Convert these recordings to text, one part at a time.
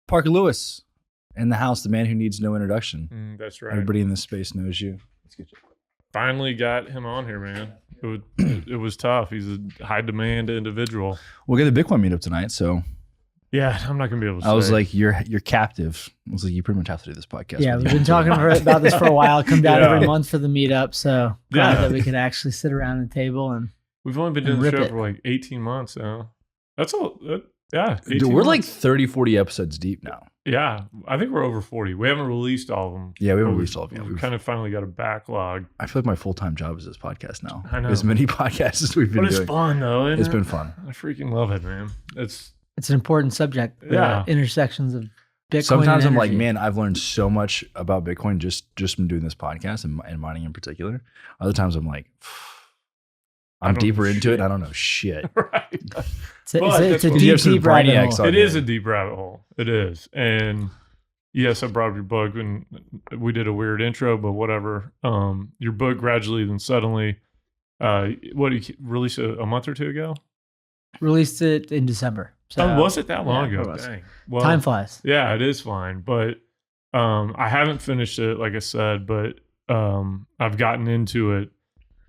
Parker Lewis in the house, the man who needs no introduction. That's right. Everybody in this space knows you. Let's get you. Finally got him on here, man. It was tough. He's a high demand individual. We'll get the Bitcoin meetup tonight, so yeah, I'm not gonna be able to. I was like, you're captive. I was like, you pretty much have to do this podcast. Yeah, we've been talking about this for a while. Come down every month for the meetup, so glad that we could actually sit around the table and. We've only been doing the show for like 18 months now. That's all. Yeah, dude, we're like 30, 40 episodes deep now. Yeah, I think we're over 40. We haven't released all of them. Yeah, we haven't released all of them. We've kind of finally got a backlog. I feel like my full-time job is this podcast now. I know. As many podcasts as we've been doing. But it's fun, though, isn't It's it? been fun. I freaking love it, man. It's an important subject. Yeah. Intersections of Bitcoin. Sometimes and I'm like, energy. man, I've learned so much about Bitcoin just from doing this podcast and mining in particular. Other times I'm like, I'm deeper into it and I don't know shit. Right. It's a deep rabbit hole. It is a deep rabbit hole. It is. And yes, I brought up your book and we did a weird intro, but whatever. Your book gradually then suddenly, what did you release a month or two ago? Released it in December. So was it that long ago? It Dang. Well, time flies. Yeah, it is fine. But I haven't finished it, like I said, but I've gotten into it.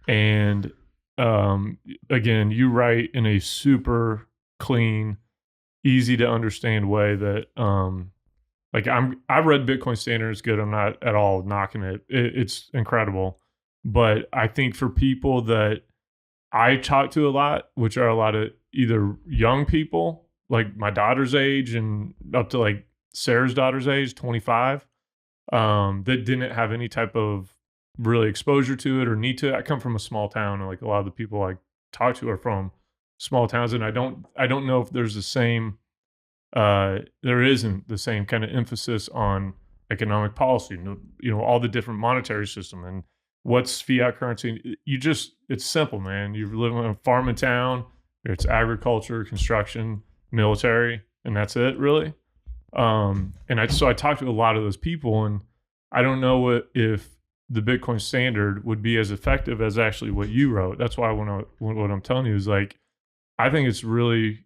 And again, you write in a super clean, easy to understand way that I read Bitcoin Standard. It's good. I'm not at all knocking it. It's incredible. But I think for people that I talk to a lot, which are a lot of either young people, like my daughter's age and up to like Sarah's daughter's age, 25, that didn't have any type of really exposure to it or need to. I come from a small town, and like a lot of the people I talk to are from small towns, and I don't know if there's the same there isn't the same kind of emphasis on economic policy, all the different monetary system and what's fiat currency. It's simple, man. You live in a farming town, it's agriculture, construction, military, and that's it really. So I talked to a lot of those people, and I don't know if the Bitcoin Standard would be as effective as actually what you wrote. That's why what I'm telling you is like, I think it's really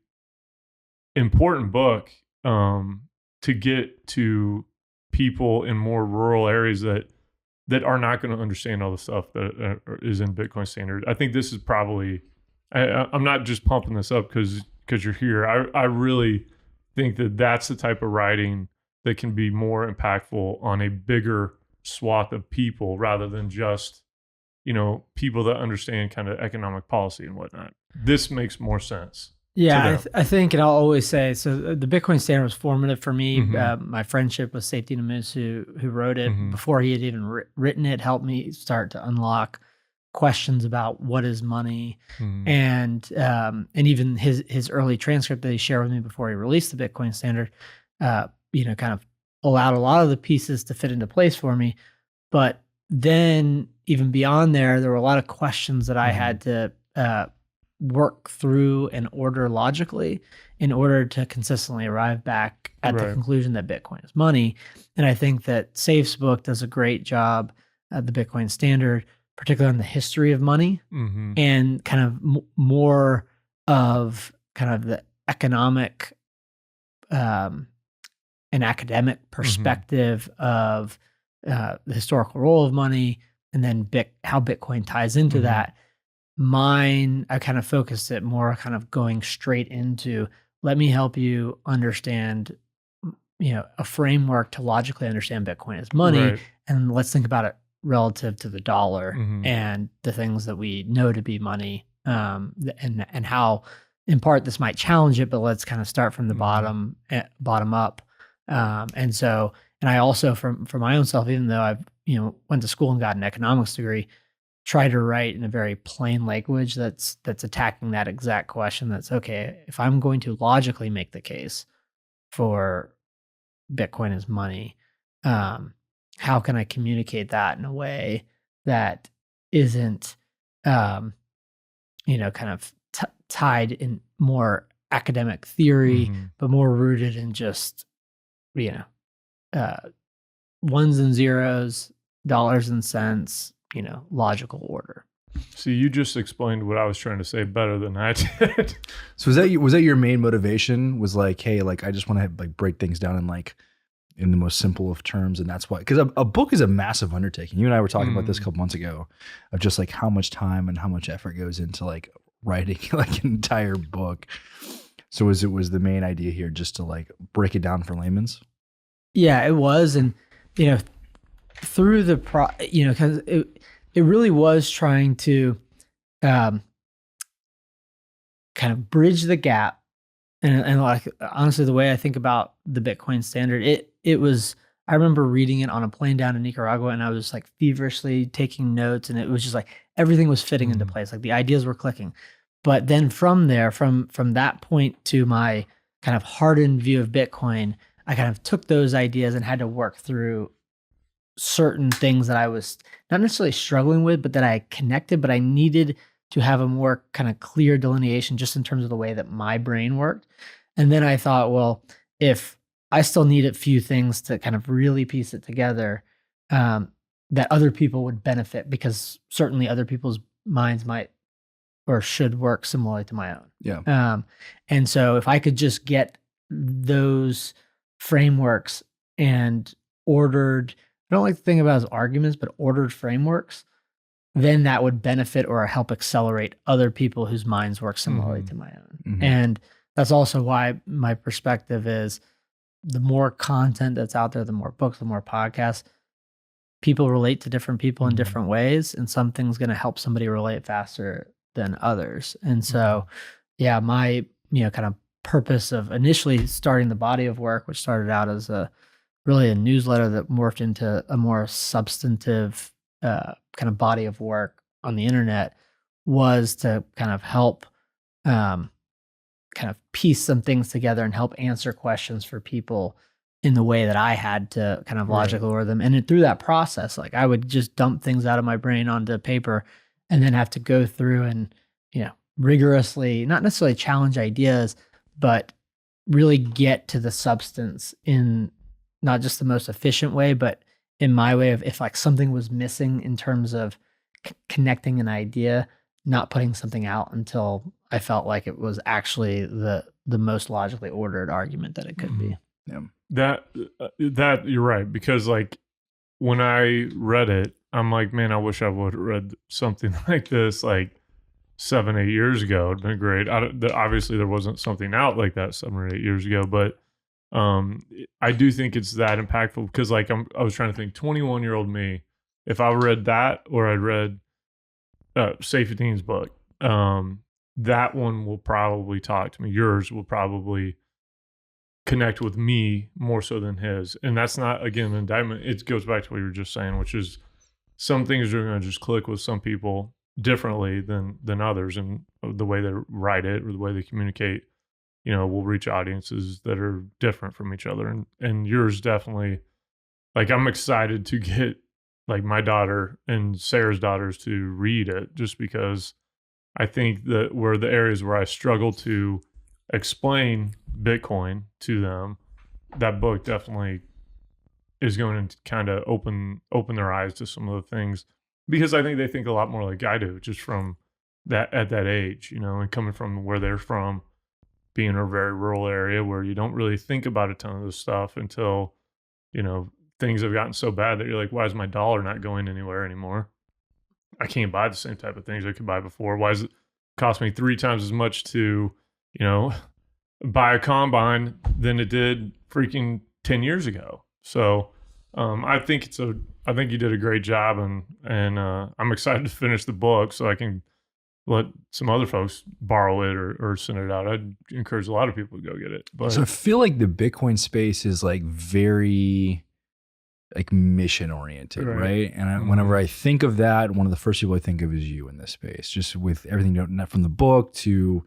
important book to get to people in more rural areas that are not going to understand all the stuff that is in Bitcoin Standard. I think this is probably, I'm not just pumping this up because you're here. I really think that that's the type of writing that can be more impactful on a bigger swath of people rather than just, people that understand kind of economic policy and whatnot. This makes more sense. Yeah, I think, and I'll always say, so the Bitcoin Standard was formative for me. Mm-hmm. My friendship with Safety Namus, who wrote it, before he had even written it, helped me start to unlock questions about what is money, and even his early transcript that he shared with me before he released the Bitcoin Standard, kind of allowed a lot of the pieces to fit into place for me. But then even beyond there were a lot of questions that I had to work through and order logically in order to consistently arrive back at the conclusion that Bitcoin is money. And I think that Safe's book does a great job at the Bitcoin Standard, particularly on the history of money and kind of more of kind of the economic and academic perspective of the historical role of money, and then how Bitcoin ties into that. Mine, I kind of focused it more kind of going straight into, let me help you understand, a framework to logically understand Bitcoin as money. And let's think about it relative to the dollar and the things that we know to be money, and how in part this might challenge it, but let's kind of start from the bottom up. And I also, for my own self, even though I've, went to school and got an economics degree, try to write in a very plain language that's attacking that exact question. That's okay, if I'm going to logically make the case for Bitcoin as money, how can I communicate that in a way that isn't, kind of tied in more academic theory, but more rooted in just, ones and zeros, dollars and cents, logical order. See, you just explained what I was trying to say better than I did. So was that your main motivation? Was like, hey, like I just want to like break things down in the most simple of terms, and that's why, because a book is a massive undertaking. You and I were talking about this a couple months ago, of just like how much time and how much effort goes into like writing like an entire book. So was the main idea here just to like break it down for layman's? Yeah, it was, and through the because it really was trying to kind of bridge the gap. And like, honestly, the way I think about the Bitcoin standard, it was, I remember reading it on a plane down in Nicaragua, and I was like feverishly taking notes, and it was just like everything was fitting into place. Like the ideas were clicking. But then from there, from that point to my kind of hardened view of Bitcoin, I kind of took those ideas and had to work through certain things that I was not necessarily struggling with, but that I connected, but I needed to have a more kind of clear delineation just in terms of the way that my brain worked. And then I thought, well, if I still need a few things to kind of really piece it together, that other people would benefit, because certainly other people's minds might or should work similarly to my own. Yeah. And so if I could just get those frameworks and ordered, I don't like to think about it as arguments, but ordered frameworks, then that would benefit or help accelerate other people whose minds work similarly to my own. And that's also why my perspective is, the more content that's out there, the more books, the more podcasts, people relate to different people in different ways, and something's going to help somebody relate faster than others. And so, yeah, my, kind of purpose of initially starting the body of work, which started out as really a newsletter that morphed into a more substantive kind of body of work on the internet, was to kind of help kind of piece some things together and help answer questions for people in the way that I had to kind of logically order them. And through that process, like I would just dump things out of my brain onto paper, and then have to go through and, rigorously, not necessarily challenge ideas, but really get to the substance in not just the most efficient way, but in my way of, if like something was missing in terms of connecting an idea, not putting something out until I felt like it was actually the most logically ordered argument that it could be. Yeah. That you're right, because like when I read it, I'm like, man, I wish I would have read something like this like 7-8 years ago. It'd been great. Obviously there wasn't something out like that 7 or 8 years ago, but I do think it's that impactful, because like I was trying to think, 21-year-old me, if I read that, or I'd read Safety Dean's book, that one will probably talk to me. Yours will probably connect with me more so than his. And that's not, again, an indictment. It goes back to what you were just saying, which is some things are going to just click with some people differently than others, and the way they write it or the way they communicate, will reach audiences that are different from each other. And yours definitely, like, I'm excited to get like my daughter and Sarah's daughters to read it, just because I think that were the areas where I struggle to explain Bitcoin to them, that book definitely is going to kind of open their eyes to some of the things, because I think they think a lot more like I do, just from that at that age, and coming from where they're from, being in a very rural area where you don't really think about a ton of this stuff until, things have gotten so bad that you're like, why is my dollar not going anywhere anymore? I can't buy the same type of things I could buy before. Why does it cost me 3 times as much to, buy a combine than it did freaking 10 years ago? So I think you did a great job, and I'm excited to finish the book so I can let some other folks borrow it or send it out. I'd encourage a lot of people to go get it. But so I feel like the Bitcoin space is like very like mission oriented, right? And whenever I think of that, one of the first people I think of is you in this space, just with everything from the book to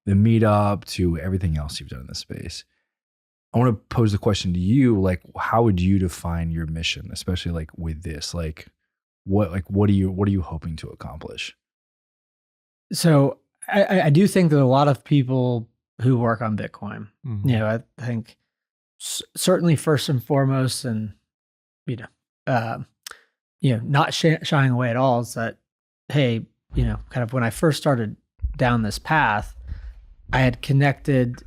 the meetup to everything else you've done in this space. I want to pose the question to you, like, how would you define your mission, especially like with this? Like, what are you hoping to accomplish? So I do think that a lot of people who work on Bitcoin, I think certainly first and foremost, and not shying away at all, is that, hey, kind of when I first started down this path, I had connected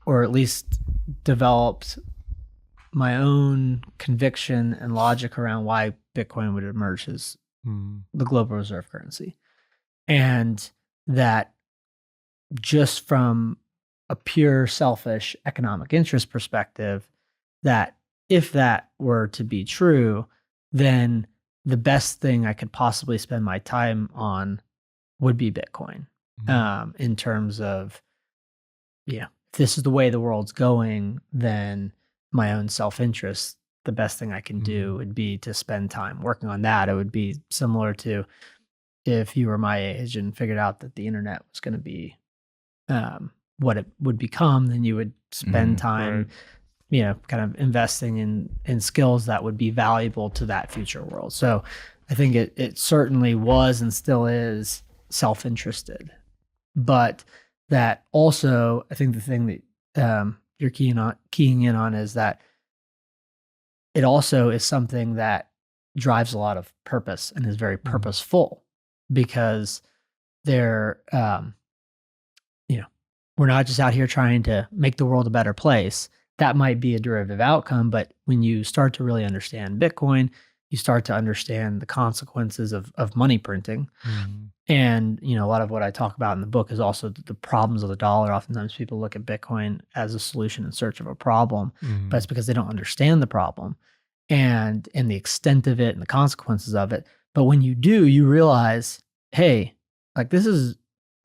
or at least developed my own conviction and logic around why Bitcoin would emerge as the global reserve currency. And that just from a pure selfish economic interest perspective, that if that were to be true, then the best thing I could possibly spend my time on would be Bitcoin. In terms of, if this is the way the world's going, then my own self-interest, the best thing I can do would be to spend time working on that. It would be similar to if you were my age and figured out that the internet was going to be what it would become, then you would spend time, kind of investing in skills that would be valuable to that future world. So I think it certainly was and still is self-interested. But that also, I think the thing that you're keying in on is that it also is something that drives a lot of purpose and is very purposeful, because they're, we're not just out here trying to make the world a better place. That might be a derivative outcome, but when you start to really understand Bitcoin, you start to understand the consequences of money printing. And, a lot of what I talk about in the book is also the problems of the dollar. Oftentimes people look at Bitcoin as a solution in search of a problem, but it's because they don't understand the problem and the extent of it and the consequences of it. But when you do, you realize, hey, like the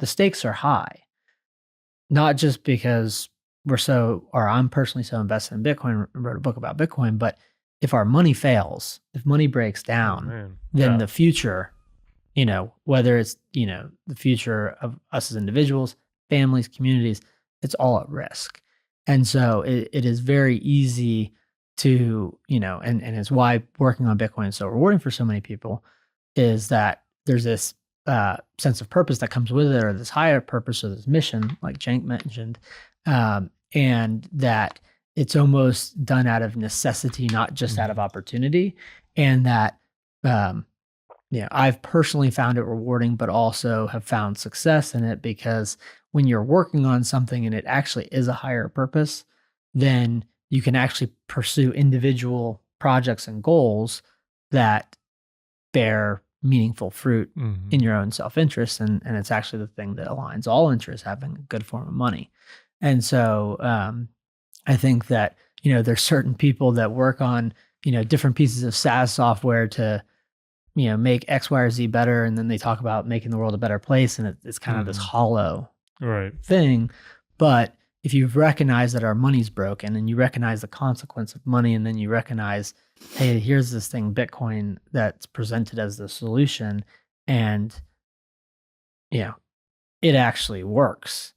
stakes are high, not just because I'm personally so invested in Bitcoin, wrote a book about Bitcoin, but if our money fails, if money breaks down, then the future, whether it's, the future of us as individuals, families, communities, it's all at risk. And so it is very easy to, and it's why working on Bitcoin is so rewarding for so many people, is that there's this sense of purpose that comes with it, or this higher purpose or this mission, like Cenk mentioned, and that it's almost done out of necessity, not just out of opportunity. And that, I've personally found it rewarding, but also have found success in it, because when you're working on something and it actually is a higher purpose, then you can actually pursue individual projects and goals that bear meaningful fruit in your own self-interest. And it's actually the thing that aligns all interests, having a good form of money. And so, I think that, there's certain people that work on, different pieces of SaaS software to, make X, Y, or Z better. And then they talk about making the world a better place. And it's kind of this hollow thing. But if you recognize that our money's broken and you recognize the consequence of money, and then you recognize, hey, here's this thing, Bitcoin, that's presented as the solution, and, it actually works,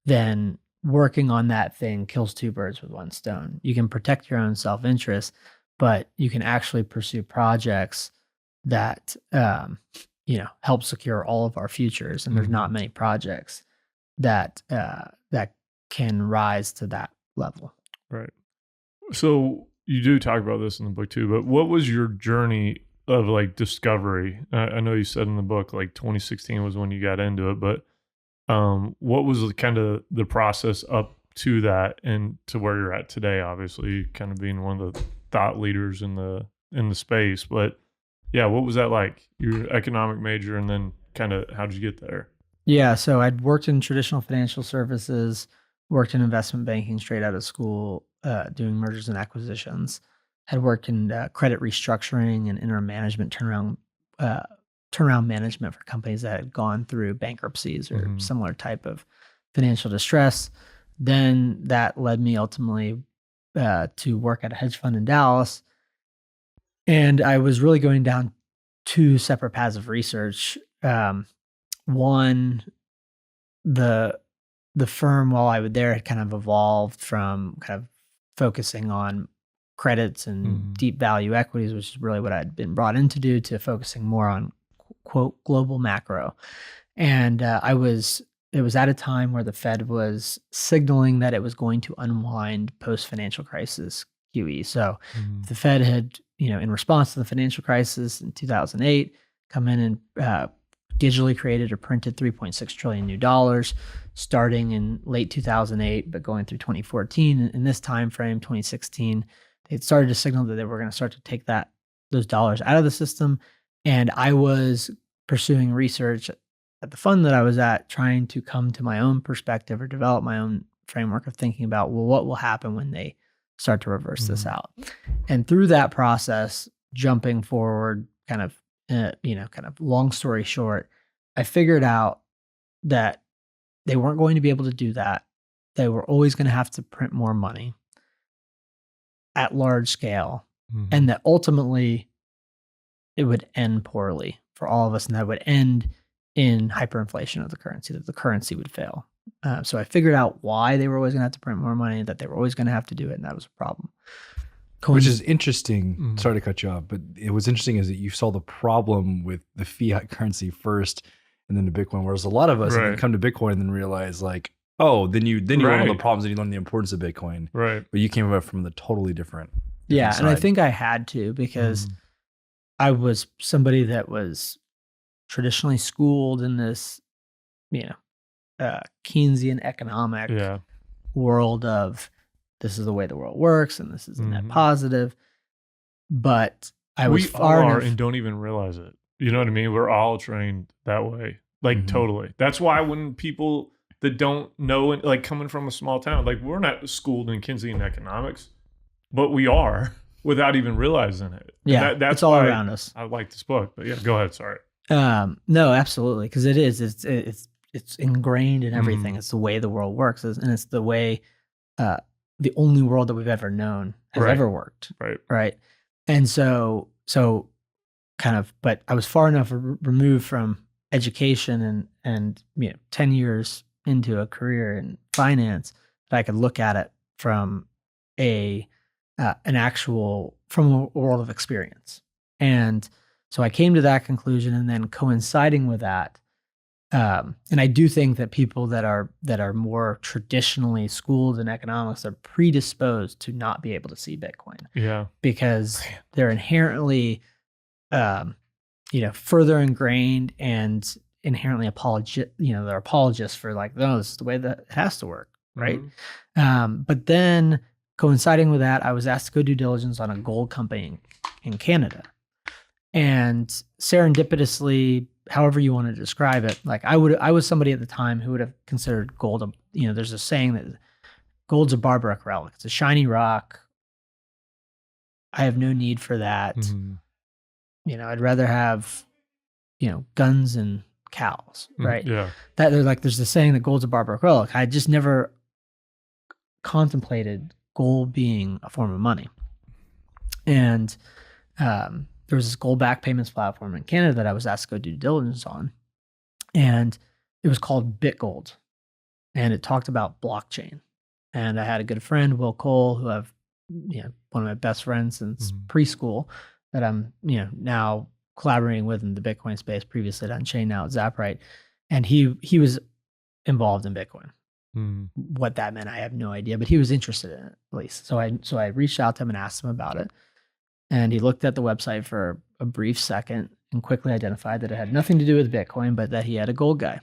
then working on that thing kills two birds with one stone. You can protect your own self-interest, but you can actually pursue projects that, help secure all of our futures. And there's not many projects that can rise to that level. Right. So you do talk about this in the book too, but what was your journey of like discovery? I know you said in the book, like 2016 was when you got into it, but what was kind of the process up to that and to where you're at today? Obviously, kind of being one of the thought leaders in the space, but yeah, what was that like? You're an economic major, and then kind of how did you get there? Yeah, so I'd worked in traditional financial services, worked in investment banking straight out of school, doing mergers and acquisitions. Had worked in credit restructuring and interim management turnaround management for companies that had gone through bankruptcies or similar type of financial distress. Then that led me ultimately to work at a hedge fund in Dallas. And I was really going down two separate paths of research. One, the firm while I was there had kind of evolved from kind of focusing on credits and deep value equities, which is really what I'd been brought in to do, to focusing more on, quote, global macro. And it was at a time where the Fed was signaling that it was going to unwind post-financial crisis QE. So the Fed had, in response to the financial crisis in 2008, come in and digitally created or printed 3.6 trillion new dollars starting in late 2008, but going through 2014. In this time frame, 2016, they started to signal that they were going to start to take those dollars out of the system. And I was pursuing research at the fund that I was at, trying to come to my own perspective or develop my own framework of thinking about, well, what will happen when they start to reverse this out? And through that process, jumping forward, kind of long story short, I figured out that they weren't going to be able to do that. They were always going to have to print more money at large scale, and that ultimately it would end poorly for all of us, and that would end in hyperinflation of the currency, that the currency would fail. So I figured out why they were always going to have to print more money, that they were always going to have to do it, and that was a problem. Which is interesting. Sorry to cut you off, but it was interesting is that you saw the problem with the fiat currency first and then the Bitcoin, whereas a lot of us come to Bitcoin and then realize like, oh, then you learn all the problems and you learn the importance of Bitcoin. Right. But you came up from the totally different side. And I think I had to, because I was somebody that was traditionally schooled in this, Keynesian economic world of this is the way the world works and this is a net positive. But we all are and don't even realize it. You know what I mean? We're all trained that way. Like totally. That's why when people that don't know, like coming from a small town, like we're not schooled in Keynesian economics, but we are without even realizing it. Yeah, that's all around us. I like this book, but yeah, go ahead. Sorry. No, absolutely, because it is. It's ingrained in everything. It's the way the world works, and it's the way the only world that we've ever known has ever worked. Right. And so kind of, but I was far enough removed from education and 10 years into a career in finance that I could look at it from a world of experience. And so I came to that conclusion, and then coinciding with that, and I do think that people that are more traditionally schooled in economics are predisposed to not be able to see Bitcoin. Yeah. Because they're inherently further ingrained and inherently they're apologists for like, no, this is the way that it has to work, right? But then coinciding with that, I was asked to go due diligence on a gold company in Canada. And serendipitously, however you want to describe it, like I was somebody at the time who would have considered gold, there's a saying that gold's a barbaric relic. It's a shiny rock. I have no need for that. I'd rather have, guns and cows, right? Yeah. That there's the saying that gold's a barbaric relic. I just never contemplated gold being a form of money. And there was this gold-backed payments platform in Canada that I was asked to go due diligence on, and it was called BitGold, and it talked about blockchain. And I had a good friend, Will Cole, who I've, one of my best friends since preschool, that I'm, now collaborating with in the Bitcoin space. Previously at Unchained, now at Zapright, and he was involved in Bitcoin. What that meant, I have no idea, but he was interested in it at least. So I reached out to him and asked him about it. And he looked at the website for a brief second and quickly identified that it had nothing to do with Bitcoin, but that he had a gold guy.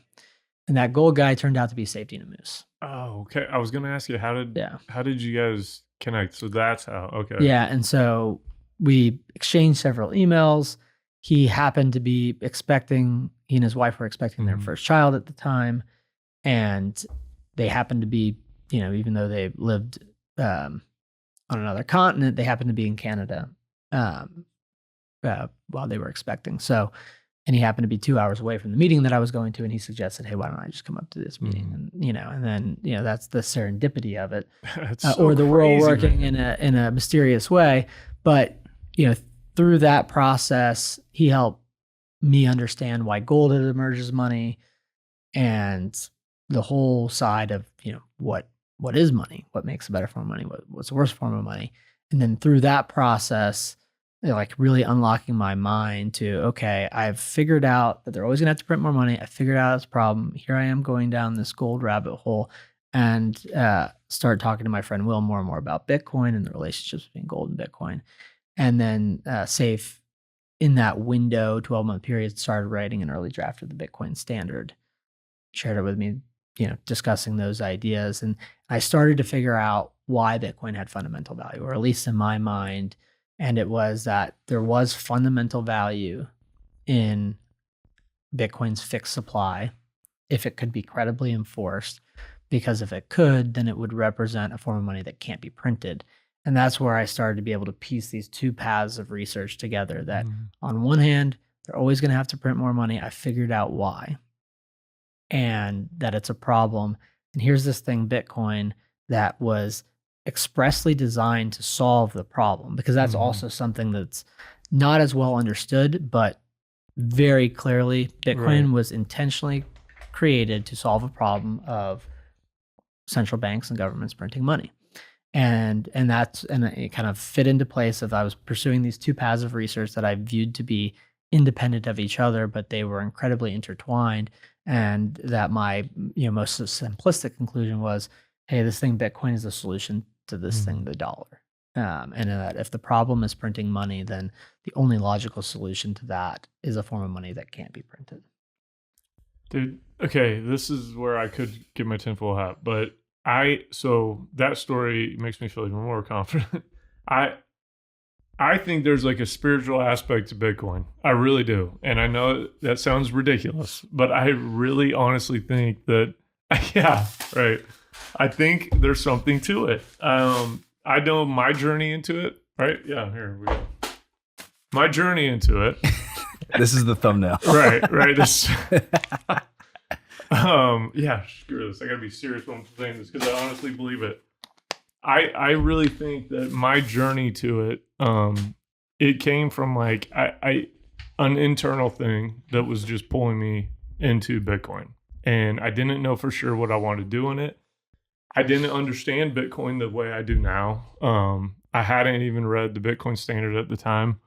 And that gold guy turned out to be Safety and Moose. Oh, okay. I was going to ask you, how did you guys connect? So that's how, okay. Yeah. And so we exchanged several emails. He happened to be expecting, he and his wife were expecting their first child at the time. And they happened to be, even though they lived on another continent, they happened to be in Canada while they were expecting. So, and he happened to be 2 hours away from the meeting that I was going to, and he suggested, "Hey, why don't I just come up to this meeting?" And then that's the serendipity of it, or the world working in a mysterious way. But through that process, he helped me understand why gold had emerged as money, and the whole side of what is money, what makes a better form of money, what's the worst form of money. And then through that process, really unlocking my mind to, okay, I've figured out that they're always gonna have to print more money. I figured out this problem. Here I am going down this gold rabbit hole, and start talking to my friend Will more and more about Bitcoin and the relationships between gold and Bitcoin. And then Safe in that window, 12-month period, started writing an early draft of the Bitcoin standard, shared it with me, discussing those ideas. And I started to figure out why Bitcoin had fundamental value, or at least in my mind. And it was that there was fundamental value in Bitcoin's fixed supply if it could be credibly enforced, because if it could, then it would represent a form of money that can't be printed. And that's where I started to be able to piece these two paths of research together, that on one hand, they're always going to have to print more money. I figured out why, and that it's a problem. And here's this thing, Bitcoin, that was expressly designed to solve the problem, because that's also something that's not as well understood, but very clearly Bitcoin was intentionally created to solve a problem of central banks and governments printing money. And it kind of fit into place of, I was pursuing these two paths of research that I viewed to be independent of each other, but they were incredibly intertwined. And that my most simplistic conclusion was, hey, this thing Bitcoin is the solution to this thing, the dollar. And that if the problem is printing money, then the only logical solution to that is a form of money that can't be printed. Dude, okay, this is where I could get my tinfoil hat, but so that story makes me feel even more confident. I think there's like a spiritual aspect to Bitcoin. I really do. And I know that sounds ridiculous, but I really honestly think that, yeah, right. I think there's something to it. I know my journey into it, right? Yeah, here we go. My journey into it. This is the thumbnail. Right. This. Yeah, screw this. I gotta be serious when I'm saying this, because I honestly believe it. I really think that my journey to it, it came from like an internal thing that was just pulling me into Bitcoin, and I didn't know for sure what I wanted to do in it. I didn't understand Bitcoin the way I do now. I hadn't even read the Bitcoin standard at the time,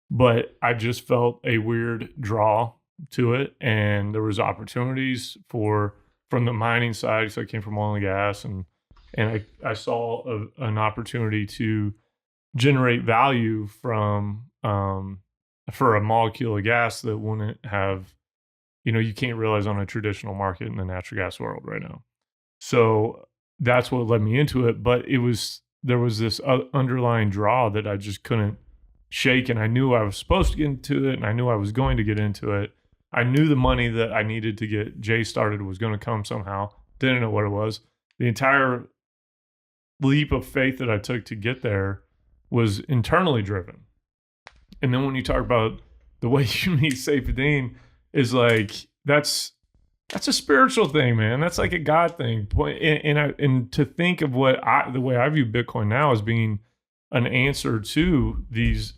but I just felt a weird draw to it, and there was opportunities from the mining side. So I came from oil and gas, and I saw an opportunity to generate value from for a molecule of gas that wouldn't have, you can't realize on a traditional market in the natural gas world right now. So that's what led me into it. But there was this underlying draw that I just couldn't shake, and I knew I was supposed to get into it, and I knew I was going to get into it. I knew the money that I needed to get Jay started was going to come somehow. Didn't know what it was. The entire leap of faith that I took to get there was internally driven. And then when you talk about the way you meet Safedine, is like, that's a spiritual thing, man. That's like a God thing. And to think of the way I view Bitcoin now as being an answer to these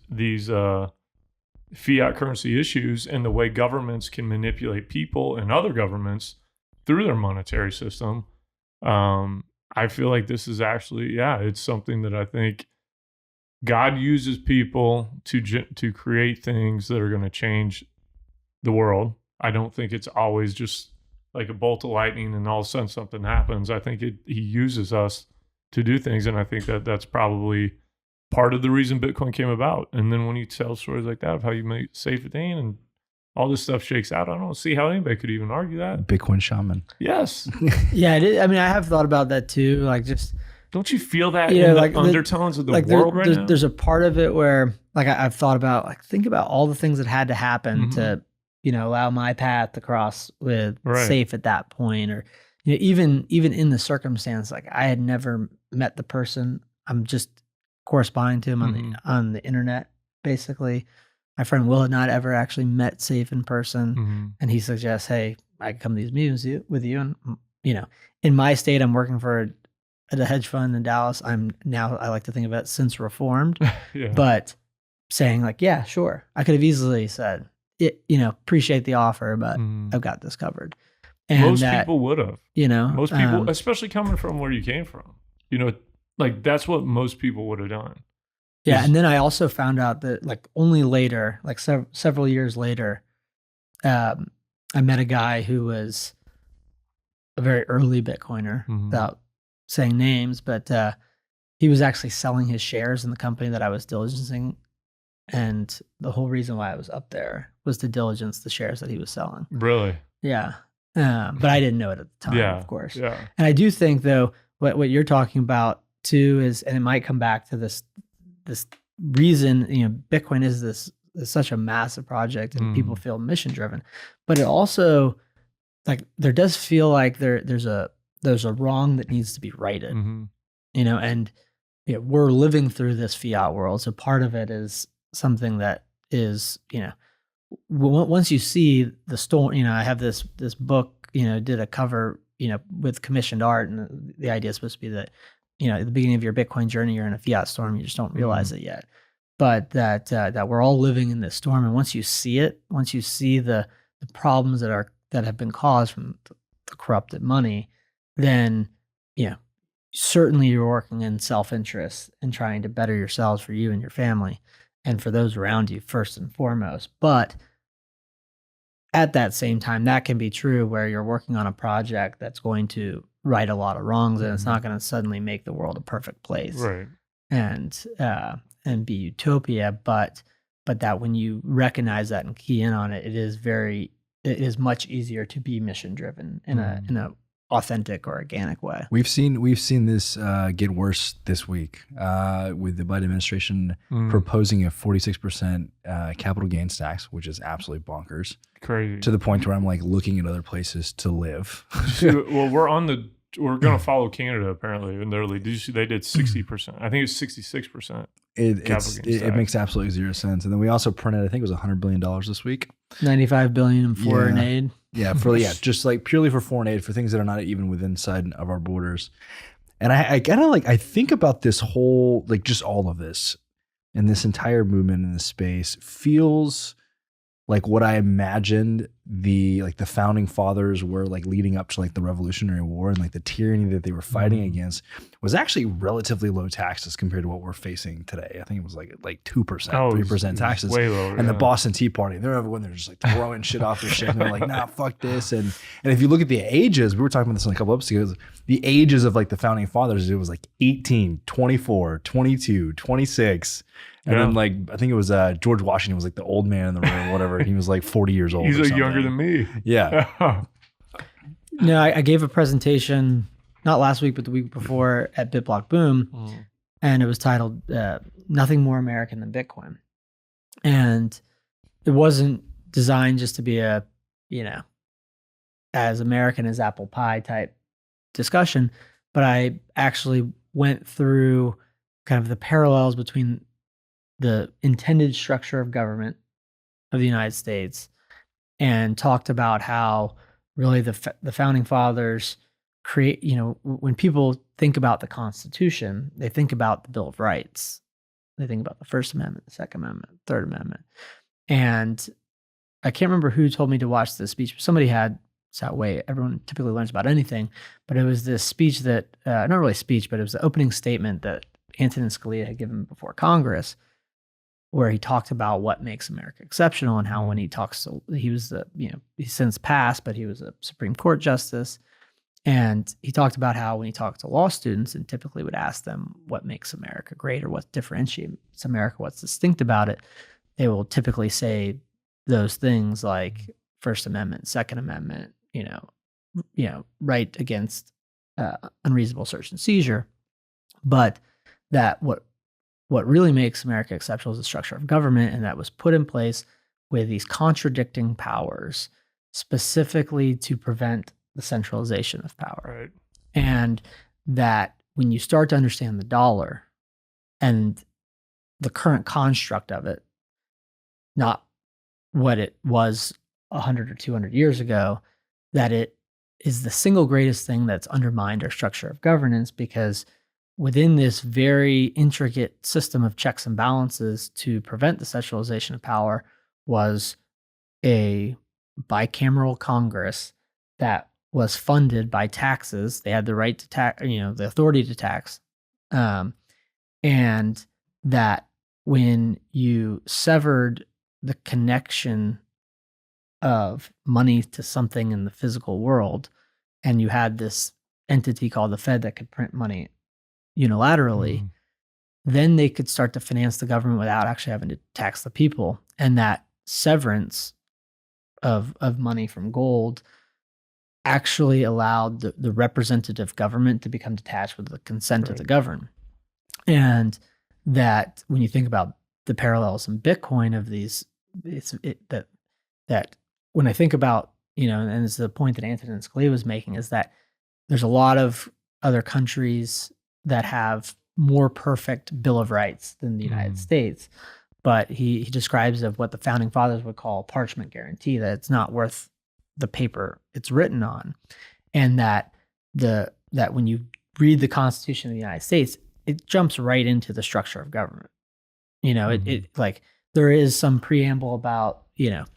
fiat currency issues, and the way governments can manipulate people and other governments through their monetary system. I feel like this is actually, it's something that I think God uses people to create things that are going to change the world. I don't think it's always just like a bolt of lightning and all of a sudden something happens. I think he uses us to do things, and I think that's probably part of the reason Bitcoin came about. And then when you tell stories like that of how you make Safedine and all this stuff shakes out, I don't see how anybody could even argue that. Bitcoin shaman. Yes. Yeah, I mean, I have thought about that too. Like, just, don't you feel that in the undertones of the world right now? There's a part of it where, like, I've thought about, like, think about all the things that had to happen to, allow my path to cross with Safe at that point, or even in the circumstance, like, I had never met the person. I'm just corresponding to him on the internet, basically. My friend Will had not ever actually met Safe in person, and he suggests, hey, I can come to these meetings with you. And in my state, I'm working at a hedge fund in Dallas. I like to think of it since reformed, but saying like, yeah, sure. I could have easily said, appreciate the offer, but I've got this covered. And most people would have, most people, especially coming from where you came from, like, that's what most people would have done. Yeah. And then I also found out that, like, only later, like several years later, I met a guy who was a very early Bitcoiner, without saying names, but he was actually selling his shares in the company that I was diligencing And the whole reason why I was up there was to diligence the shares that he was selling. Really? Yeah. But I didn't know it at the time, of course. Yeah. And I do think, though, what you're talking about too is, and it might come back to this reason, Bitcoin is such a massive project and people feel mission driven, but it also, like, there does feel like there's a wrong that needs to be righted, and we're living through this fiat world. So part of it is something that is, once you see the storm, I have this book, did a cover, with commissioned art, and the idea is supposed to be that, at the beginning of your Bitcoin journey, you're in a fiat storm, you just don't realize it yet. But that we're all living in this storm, and once you see it, once you see the problems that have been caused from the corrupted money, then certainly you're working in self-interest and trying to better yourselves for you and your family and for those around you first and foremost. But at that same time, that can be true where you're working on a project that's going to right a lot of wrongs, and it's not going to suddenly make the world a perfect place, right? And be utopia, but that when you recognize that and key in on it, it is much easier to be mission driven in a authentic or organic way. We've seen this get worse this week with the Biden administration proposing a 46% capital gains tax, which is absolutely bonkers. Crazy. To the point where I'm like looking at other places to live. Well, we're going to follow Canada apparently in their lead. Did you see they did 60%? I think it's 66%. It makes absolutely zero sense. And then we also printed, I think it was $100 billion this week. $95 billion in foreign aid. Yeah, just like purely for foreign aid for things that are not even within side of our borders. And I kind of I think about this whole, like, just all of this and this entire movement in this space feels like what I imagined the founding fathers were like leading up to like the Revolutionary War, and like the tyranny that they were fighting against was actually relatively low taxes compared to what we're facing today. I think it was like 2%, 3% taxes. Way lower, and the Boston Tea Party, they're just like throwing shit off their shit. And they're like, nah, fuck this. And if you look at the ages, we were talking about this in a couple episodes ago, the ages of like the founding fathers, it was like 18, 24, 22, 26. And then like, I think it was George Washington was like the old man in the room, whatever. He was like 40 years old. He's like younger than me. Yeah. No, I gave a presentation not last week, but the week before at BitBlock Boom. And it was titled Nothing More American Than Bitcoin. And it wasn't designed just to be a, as American as apple pie type discussion, but I actually went through kind of the parallels between the intended structure of government of the United States and talked about how really the founding fathers create, when people think about the Constitution, they think about the Bill of Rights. They think about the First Amendment, the Second Amendment, Third Amendment. And I can't remember who told me to watch this speech, but somebody had, it's that way everyone typically learns about anything, but it was this speech that, not really speech, but it was the opening statement that Antonin Scalia had given before Congress, where he talked about what makes America exceptional and how when he talks to, he was he's since passed, but he was a Supreme Court justice. And he talked about how when he talked to law students and typically would ask them what makes America great or what differentiates America, what's distinct about it, they will typically say those things like First Amendment, Second Amendment, right against unreasonable search and seizure. But that what really makes America exceptional is the structure of government, and that was put in place with these contradicting powers specifically to prevent the centralization of power. Right. And that when you start to understand the dollar and the current construct of it, not what it was 100 or 200 years ago, that it is the single greatest thing that's undermined our structure of governance, because within this very intricate system of checks and balances to prevent the centralization of power was a bicameral Congress that was funded by taxes. They had the right to tax, the authority to tax. And that when you severed the connection of money to something in the physical world, and you had this entity called the Fed that could print money unilaterally, then they could start to finance the government without actually having to tax the people. And that severance of money from gold actually allowed the representative government to become detached with the consent of the governed. And that when you think about the parallels in Bitcoin of these, that when I think about, and it's the point that Antonin Scalia was making, is that there's a lot of other countries that have more perfect Bill of Rights than the United States. But he describes of what the founding fathers would call parchment guarantee, that it's not worth the paper it's written on. And that when you read the Constitution of the United States, it jumps right into the structure of government. It like there is some preamble about,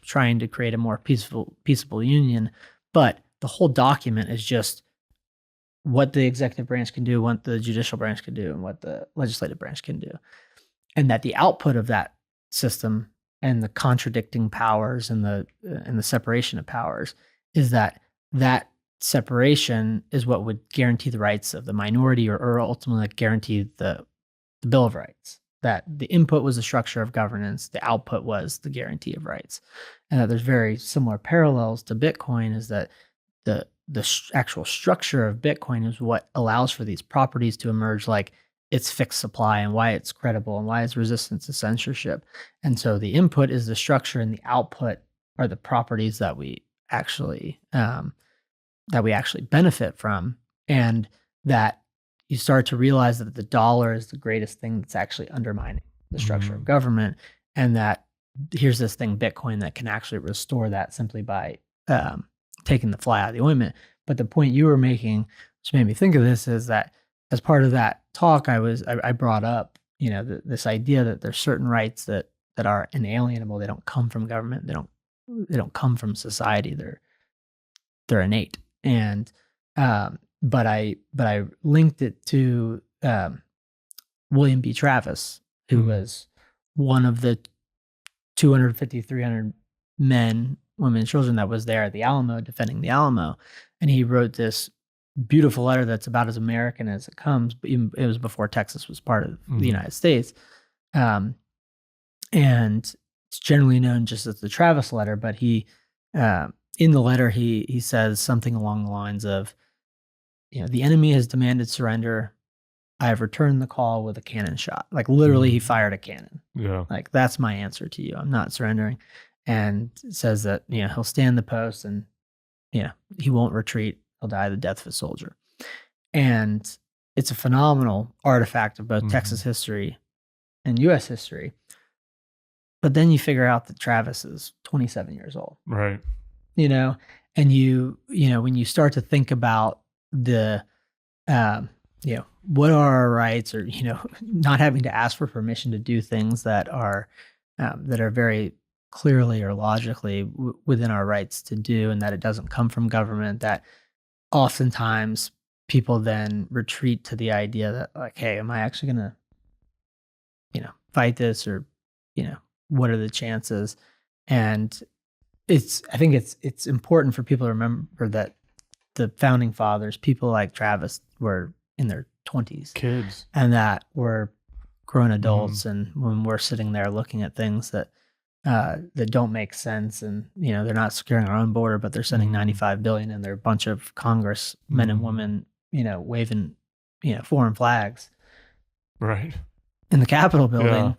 trying to create a more peaceable union, but the whole document is just what the executive branch can do, what the judicial branch can do, and what the legislative branch can do. And that the output of that system and the contradicting powers and the separation of powers is that separation is what would guarantee the rights of the minority or ultimately guarantee the Bill of Rights. That the input was the structure of governance, the output was the guarantee of rights. And that there's very similar parallels to Bitcoin, is that the actual structure of Bitcoin is what allows for these properties to emerge, like its fixed supply and why it's credible and why it's resistant to censorship. And so the input is the structure and the output are the properties that we actually benefit from. And that you start to realize that the dollar is the greatest thing that's actually undermining the structure of government. And that here's this thing, Bitcoin, that can actually restore that simply by taking the fly out of the ointment. But the point you were making, which made me think of this, is that as part of that talk, I brought up, this idea that there's certain rights that are inalienable. They don't come from government. They don't come from society. They're innate. And but I linked it to William B. Travis, who was one of the 250, 300 men, women, and children that was there at the Alamo defending the Alamo. And he wrote this beautiful letter that's about as American as it comes. But it was before Texas was part of the United States. And it's generally known just as the Travis letter. But he, in the letter, he says something along the lines of, the enemy has demanded surrender. I have returned the call with a cannon shot. Like literally he fired a cannon. Yeah. Like that's my answer to you. I'm not surrendering. And says that, he'll stand the post and, he won't retreat. He'll die the death of a soldier. And it's a phenomenal artifact of both Texas history and U.S. history. But then you figure out that Travis is 27 years old. Right. And when you start to think about the, what are our rights, or, not having to ask for permission to do things that are very clearly or logically within our rights to do, and that it doesn't come from government, that oftentimes people then retreat to the idea that like, hey, am I actually going to, fight this, or, what are the chances? And I think it's important for people to remember that the founding fathers, people like Travis, were in their 20s, kids, and that we're grown adults. And when we're sitting there looking at things that don't make sense, and they're not securing our own border, but they're sending $95 billion, and they're a bunch of Congress men and women, waving foreign flags, right, in the Capitol building. Yeah.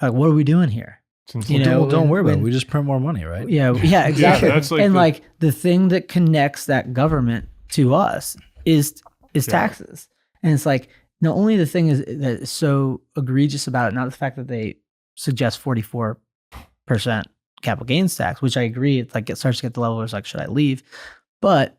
Like, what are we doing here? Don't worry about it. We just print more money, right? Yeah, exactly. Yeah, that's like the thing that connects that government to us is taxes. And it's like, not only the thing is that is so egregious about it, not the fact that they suggest 44% capital gains tax, which I agree, it's like it starts to get the level where it's like, should I leave? But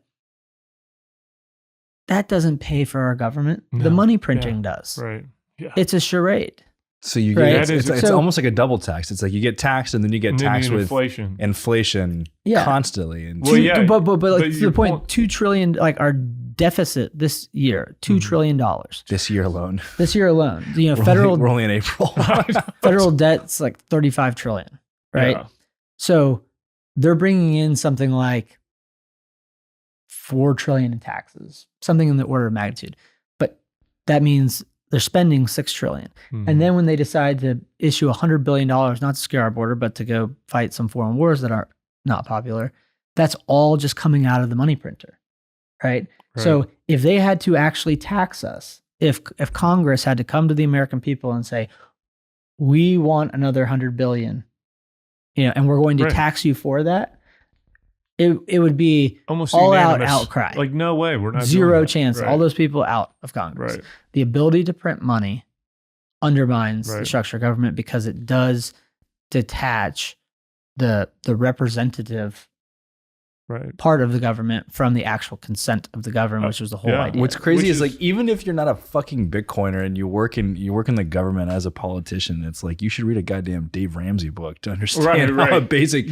that doesn't pay for our government. No. The money printing does. Right. Yeah. It's a charade. So you get it's almost like a double tax. It's like you get taxed and then you get taxed with inflation constantly. And but like to the point, $2 trillion, like our deficit this year, $2 trillion. This year alone. Federal. We're only in April. Federal debt's like 35 trillion, right? Yeah. So they're bringing in something like 4 trillion in taxes, something in the order of magnitude. But that means they're spending $6 trillion. And then when they decide to issue $100 billion, not to scare our border, but to go fight some foreign wars that are not popular, that's all just coming out of the money printer, right? So if they had to actually tax us, if Congress had to come to the American people and say, we want another 100 billion, and we're going to tax you for that, it would be almost all unanimous. out outcry. Like, no way, we're not zero chance. All those people out of Congress. Right. The ability to print money undermines the structure of government because it does detach the representative part of the government from the actual consent of the government, which was the whole idea. What's crazy is like, even if you're not a fucking Bitcoiner and you work in the government as a politician, it's like you should read a goddamn Dave Ramsey book to understand how a basic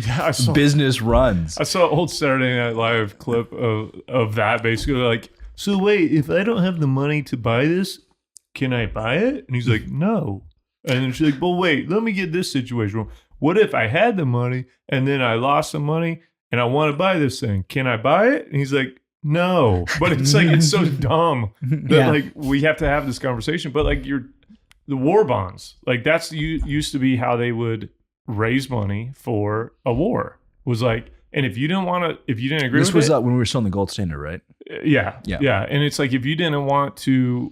business runs. I saw an old Saturday Night Live clip of that, basically like, so wait, if I don't have the money to buy this, can I buy it? And he's like, no. And then she's like, well, wait, let me get this situation wrong. What if I had the money and then I lost some money and I want to buy this thing? Can I buy it? And he's like, no. But it's like, it's so dumb that like we have to have this conversation. But like the war bonds, like that's used to be how they would raise money for a war. Was like, and if you didn't agree with it. This was when we were still in the gold standard, right? Yeah. And it's like, if you didn't want to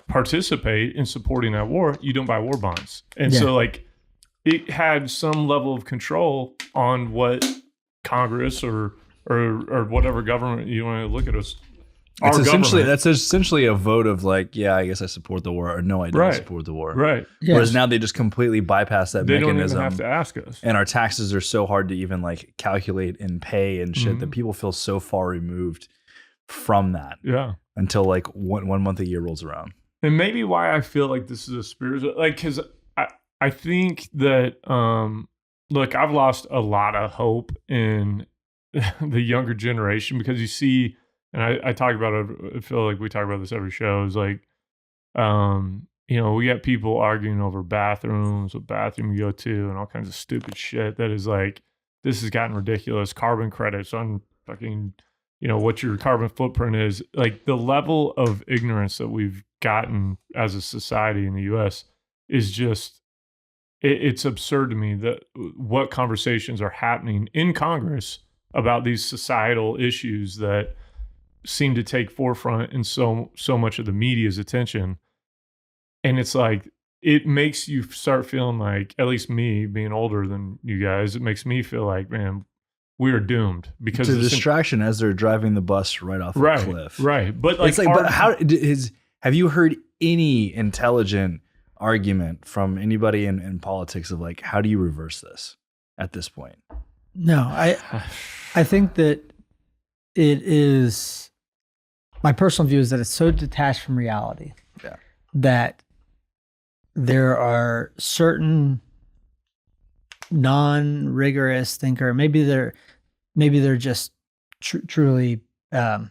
participate in supporting that war, you don't buy war bonds. And so like it had some level of control on what Congress or whatever government you want to look at us. That's essentially a vote of like, yeah, I guess I support the war, or no, I don't support the war. Right. Yes. Whereas now they just completely bypass that mechanism. They don't even have to ask us. And our taxes are so hard to even like calculate and pay and shit that people feel so far removed from that. Yeah. Until like one month a year rolls around. And maybe why I feel like this is a spiritual, like, because I think that, look, I've lost a lot of hope in the younger generation because you see, and I talk about it, I feel like we talk about this every show, is like, we got people arguing over bathrooms, what bathroom you go to, and all kinds of stupid shit that is like, this has gotten ridiculous. Carbon credits on fucking, what your carbon footprint is. Like the level of ignorance that we've gotten as a society in the US is just, it's absurd to me that what conversations are happening in Congress about these societal issues that seem to take forefront in so much of the media's attention. And it's like, it makes you start feeling like, at least me being older than you guys, it makes me feel like, man, we are doomed because it's a distraction as they're driving the bus right off the cliff. Right. But like, have you heard any intelligent argument from anybody in politics of like, how do you reverse this at this point? No, I think that it is, my personal view is that it's so detached from reality that there are certain non-rigorous thinker, maybe they're just truly 100%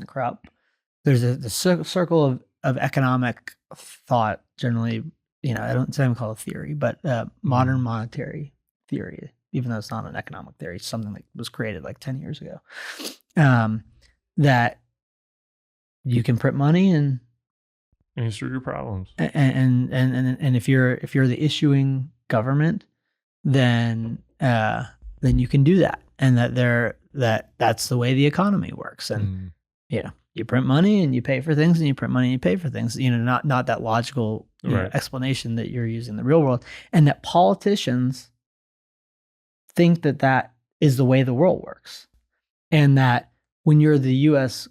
corrupt. There's the circle of economic thought generally, I don't even call it theory, but modern monetary theory, even though it's not an economic theory, it's something that was created like 10 years ago, that you can print money and answer your problems. And if you're the issuing government, then you can do that, and that's the way the economy works. And you print money and you pay for things, and you print money and you pay for things. Not that logical explanation that you're using in the real world, and that politicians think that is the way the world works, and that when you're the U.S.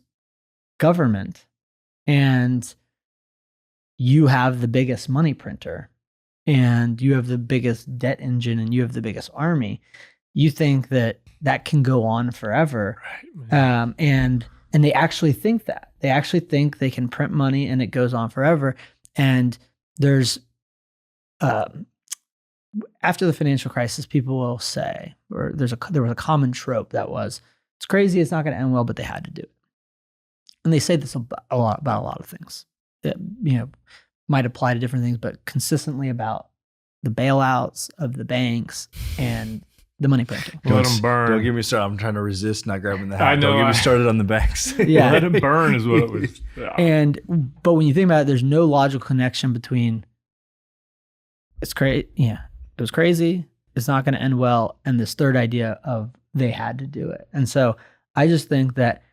government and you have the biggest money printer and you have the biggest debt engine and you have the biggest army, you think that can go on forever. Right, and they actually think that. They actually think they can print money and it goes on forever. And there's, after the financial crisis, people will say, or there was a common trope that was, it's crazy, it's not going to end well, but they had to do it. And they say this about a lot of things that, might apply to different things, but consistently about the bailouts of the banks and the money printing. Let them burn. Don't get me started. I'm trying to resist not grabbing the hat. I know, Don't get me started on the banks. Yeah. Let them burn is what it was. Yeah. But when you think about it, there's no logical connection between it's crazy. Yeah, it was crazy. It's not going to end well. And this third idea of they had to do it. And so I just think that,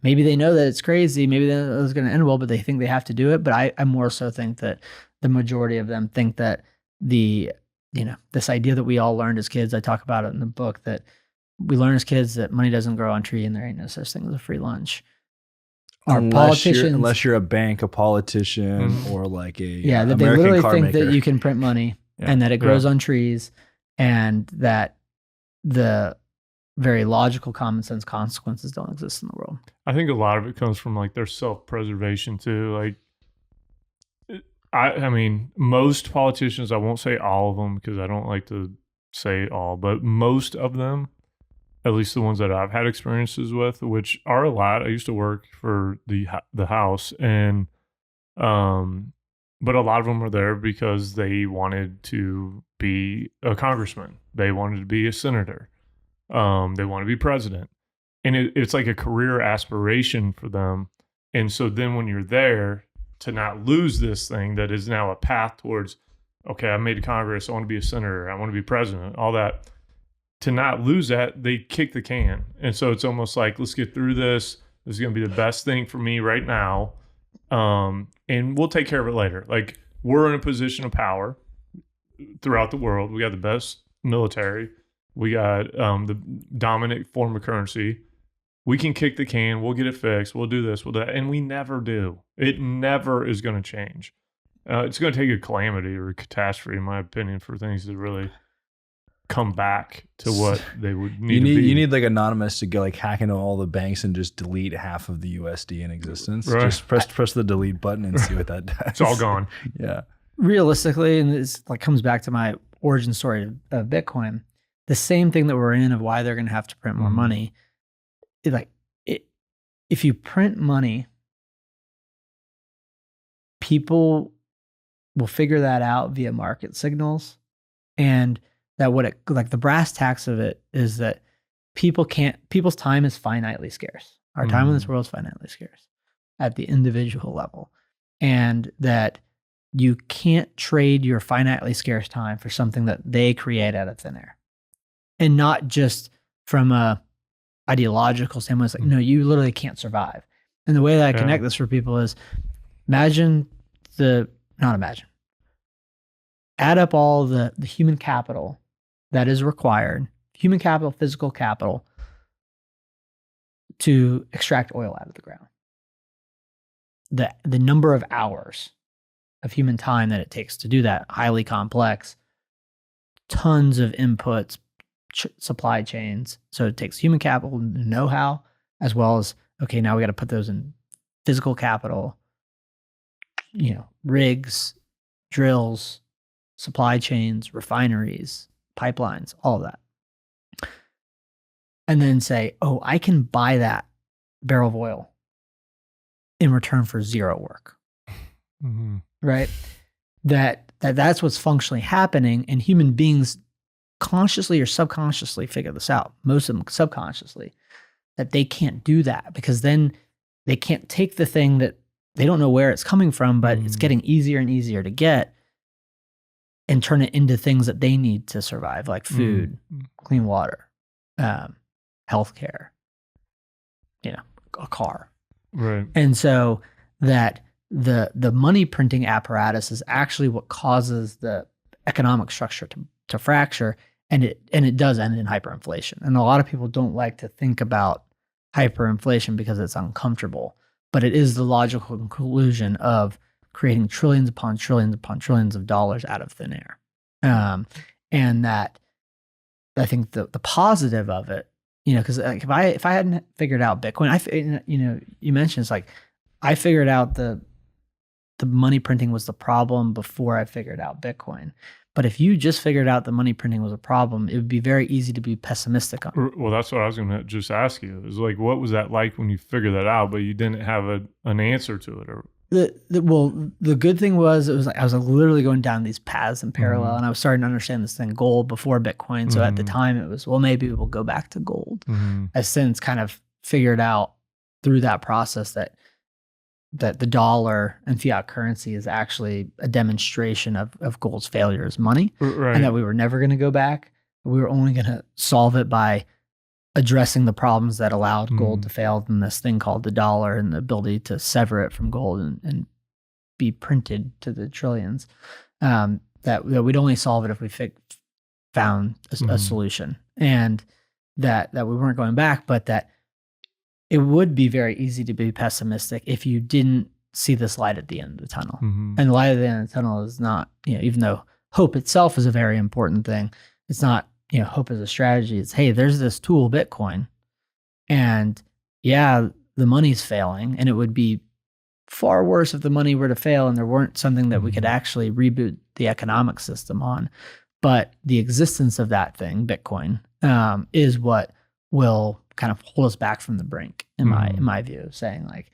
maybe they know that it's crazy. Maybe they know it's going to end well, but they think they have to do it. But I more so think that the majority of them think that this idea that we all learned as kids, I talk about it in the book, that we learn as kids that money doesn't grow on tree and there ain't no such thing as a free lunch. Unless you're a bank, a politician, or like a that American they literally car think maker. that you can print money and that it grows on trees, and that the very logical common sense consequences don't exist in the world. I think a lot of it comes from like their self-preservation too. Like, I mean, most politicians, I won't say all of them because I don't like to say all, but most of them, at least the ones that I've had experiences with, which are a lot. I used to work for the House, and but a lot of them are there because they wanted to be a congressman. They wanted to be a senator. They want to be president, and it's like a career aspiration for them. And so then when you're there, to not lose this thing that is now a path towards, okay, I made Congress, I want to be a senator, I want to be president, all that. To not lose that, they kick the can. And so it's almost like, let's get through this. This is going to be the best thing for me right now. And we'll take care of it later. Like, we're in a position of power throughout the world. We got the best military. We got the dominant form of currency. We can kick the can. We'll get it fixed. We'll do this. We'll do that. And we never do. It never is going to change. It's going to take a calamity or a catastrophe, in my opinion, for things to really come back to what they would need to be. You need like Anonymous to go like hack into all the banks and just delete half of the USD in existence. Right. Just press the delete button and see what that does. It's all gone. Yeah. Realistically, and this like comes back to my origin story of Bitcoin, the same thing that we're in of why they're going to have to print more money. If you print money, people will figure that out via market signals, and that the brass tacks of it is that people's time is finitely scarce. Our time in this world is finitely scarce at the individual level, and that you can't trade your finitely scarce time for something that they create out of thin air, and not just from a ideological standpoint. It's like, no, you literally can't survive. And the way that I connect this for people is add up all the human capital that is required, human capital, physical capital, to extract oil out of the ground. The number of hours of human time that it takes to do that, highly complex, tons of inputs, supply chains. So it takes human capital, know-how, as well as, okay, now we got to put those in physical capital, rigs, drills, supply chains, refineries, pipelines, all of that. And then say, oh, I can buy that barrel of oil in return for zero work. Right? That's what's functionally happening, and human beings consciously or subconsciously figure this out, most of them subconsciously, that they can't do that, because then they can't take the thing that they don't know where it's coming from, but it's getting easier and easier to get, and turn it into things that they need to survive, like food, clean water, healthcare, a car. Right. And so that the money printing apparatus is actually what causes the economic structure to fracture, and it does end in hyperinflation. And a lot of people don't like to think about hyperinflation because it's uncomfortable, but it is the logical conclusion of creating trillions upon trillions upon trillions of dollars out of thin air. And that, I think the positive of it, because like if I hadn't figured out Bitcoin, you mentioned it's like I figured out the money printing was the problem before I figured out Bitcoin. But if you just figured out the money printing was a problem, it would be very easy to be pessimistic on it. Well, that's what I was going to just ask you. Is like, what was that like when you figured that out, but you didn't have an answer to it, The good thing was, it was like I was like literally going down these paths in parallel, and I was starting to understand this thing, gold before Bitcoin. So at the time it was, well, maybe we'll go back to gold. I've since kind of figured out through that process that the dollar and fiat currency is actually a demonstration of gold's failure as money, and that we were never going to go back. We were only going to solve it by addressing the problems that allowed gold to fail, in this thing called the dollar and the ability to sever it from gold and be printed to the trillions. That we'd only solve it if we found a solution, and that we weren't going back, but that it would be very easy to be pessimistic if you didn't see this light at the end of the tunnel. And the light at the end of the tunnel is not, even though hope itself is a very important thing, it's not, hope as a strategy. It's, hey, there's this tool, Bitcoin, and yeah, the money's failing, and it would be far worse if the money were to fail and there weren't something that we could actually reboot the economic system on. But the existence of that thing, Bitcoin, is what will kind of hold us back from the brink, in my view, saying like,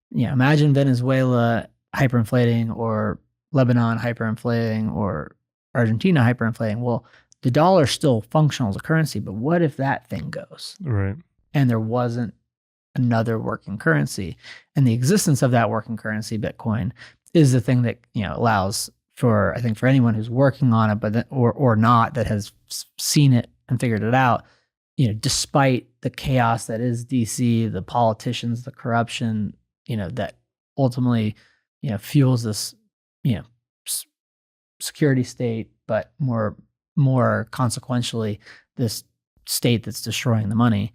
imagine Venezuela hyperinflating, or Lebanon hyperinflating, or Argentina hyperinflating. Well, the dollar is still functional as a currency, but what if that thing goes? Right. And there wasn't another working currency. And the existence of that working currency, Bitcoin, is the thing that, allows for, I think, for anyone who's working on it, but or not, that has seen it and figured it out, despite the chaos that is DC, the politicians, the corruption, that ultimately, fuels this, security state, but more consequentially, this state that's destroying the money,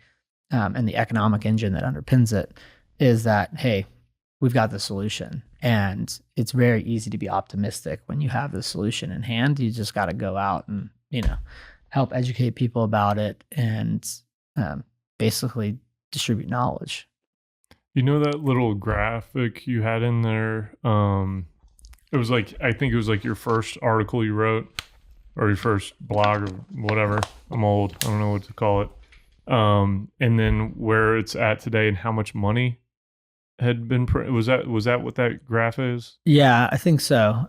and the economic engine that underpins it, is that, hey, we've got the solution. And it's very easy to be optimistic when you have the solution in hand. You just got to go out and, help educate people about it, and basically distribute knowledge. That little graphic you had in there, it was like, I think it was like your first article you wrote, or your first blog, or whatever. I'm old, I don't know what to call it. And then where it's at today and how much money had been was that what that graph is? Yeah, I think so.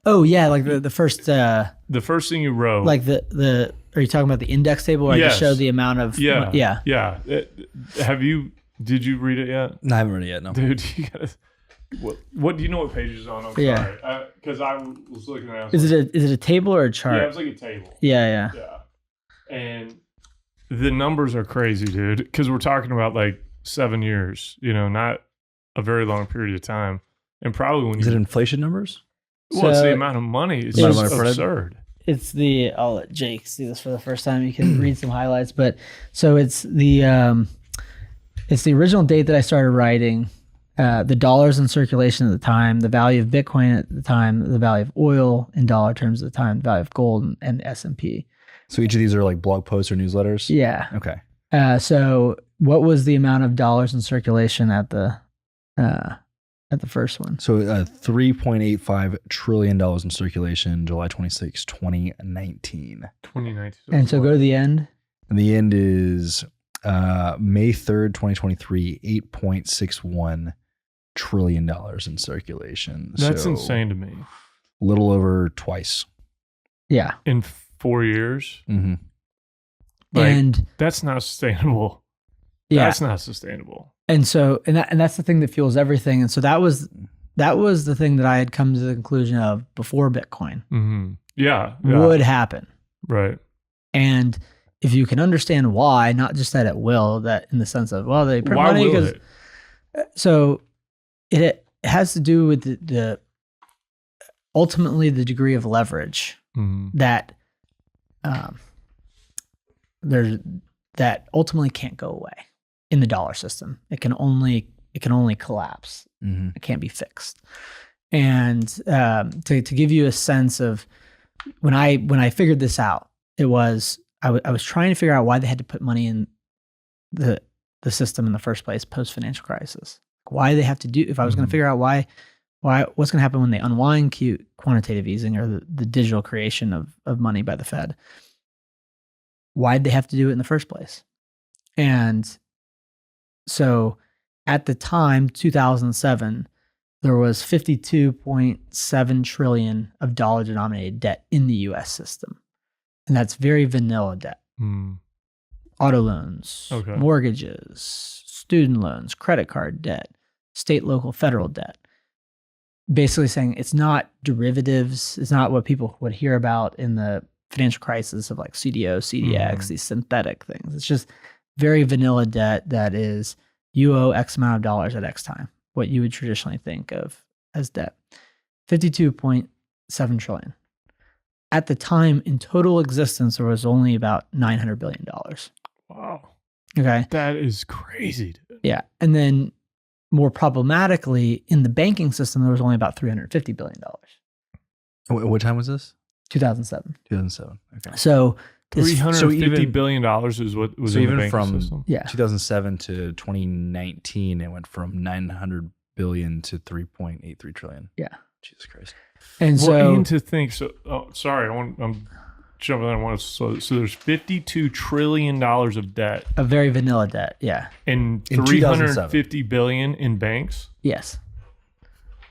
Oh yeah, like the first thing you wrote, like the are you talking about the index table where I just showed the amount of yeah. Did you read it yet? No, I haven't read it yet. No, dude, you gotta. What do you know what page it's on? I'm sorry, because I was looking at it. Is it a table or a chart? Yeah, it was like a table. Yeah. And the numbers are crazy, dude. Because we're talking about like 7 years. Not a very long period of time. And probably when is it inflation numbers? Well, it's the amount of money. It's just absurd. It's I'll let Jake see this for the first time. You can read some highlights, but so it's the original date that I started writing. The dollars in circulation at the time, the value of Bitcoin at the time, the value of oil in dollar terms at the time, the value of gold, and the S&P. So each of these are like blog posts or newsletters? Yeah. Okay. So what was the amount of dollars in circulation at the first one? So $3.85 trillion in circulation, July 26, 2019. 2019. And so go to the end. And the end is May 3rd, 2023, $8.61 trillion in circulation. That's insane to me. A little over twice. Yeah. In 4 years? Mm-hmm. And that's not sustainable. Yeah. That's not sustainable. And so, and that's the thing that fuels everything. And so that was the thing that I had come to the conclusion of before Bitcoin. Mm-hmm. Yeah. Would happen. Right. And if you can understand why, not just that it will, that in the sense of, well, they print money because, so it has to do with the ultimately the degree of leverage that that ultimately can't go away in the dollar system. It can only collapse. It can't be fixed. And to give you a sense of when I figured this out, it was I was trying to figure out why they had to put money in the system in the first place post financial crisis. Why they have to do, if I was going to figure out why what's going to happen when they unwind quantitative easing, or the digital creation of money by the Fed. Why'd they have to do it in the first place? And so at the time, 2007, there was 52.7 trillion of dollar denominated debt in the US system. And that's very vanilla debt. Auto loans, mortgages, student loans, credit card debt, state, local, federal debt. Basically saying it's not derivatives. It's not what people would hear about in the financial crisis of like CDO, CDX, these synthetic things. It's just very vanilla debt that is you owe X amount of dollars at X time, what you would traditionally think of as debt. 52.7 trillion. At the time, in total existence, there was only about $900 billion. Wow. Okay. That is crazy, dude. Yeah. And then more problematically, in the banking system, there was only about $350 billion. What time was this? 2007. 2007. Okay. So $350 billion is what was in the banking system. Yeah. 2007 to 2019, it went from 900 billion to 3.83 trillion. Yeah. Jesus Christ. And so, to think, sorry, I'm jumping on. So there's $52 trillion of debt. A very vanilla debt, yeah. And $350 billion in banks? Yes.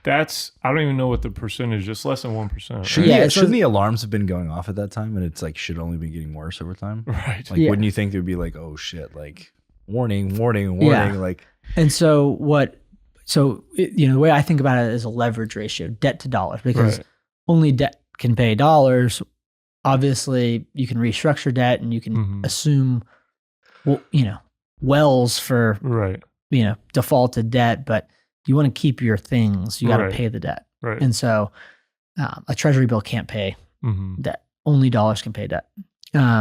That's, I don't even know what the percentage is. Less than 1%. Right? Shouldn't the alarms have been going off at that time? And it's like, should only be getting worse over time? Right. Like, wouldn't you think it would be like, oh shit, like warning. Yeah. Like, and so the way I think about it is a leverage ratio, debt to dollars, because only debt can pay dollars. Obviously, you can restructure debt and you can assume, wells for, defaulted debt, but you want to keep your things. You got to pay the debt. Right. And so a treasury bill can't pay debt. Only dollars can pay debt.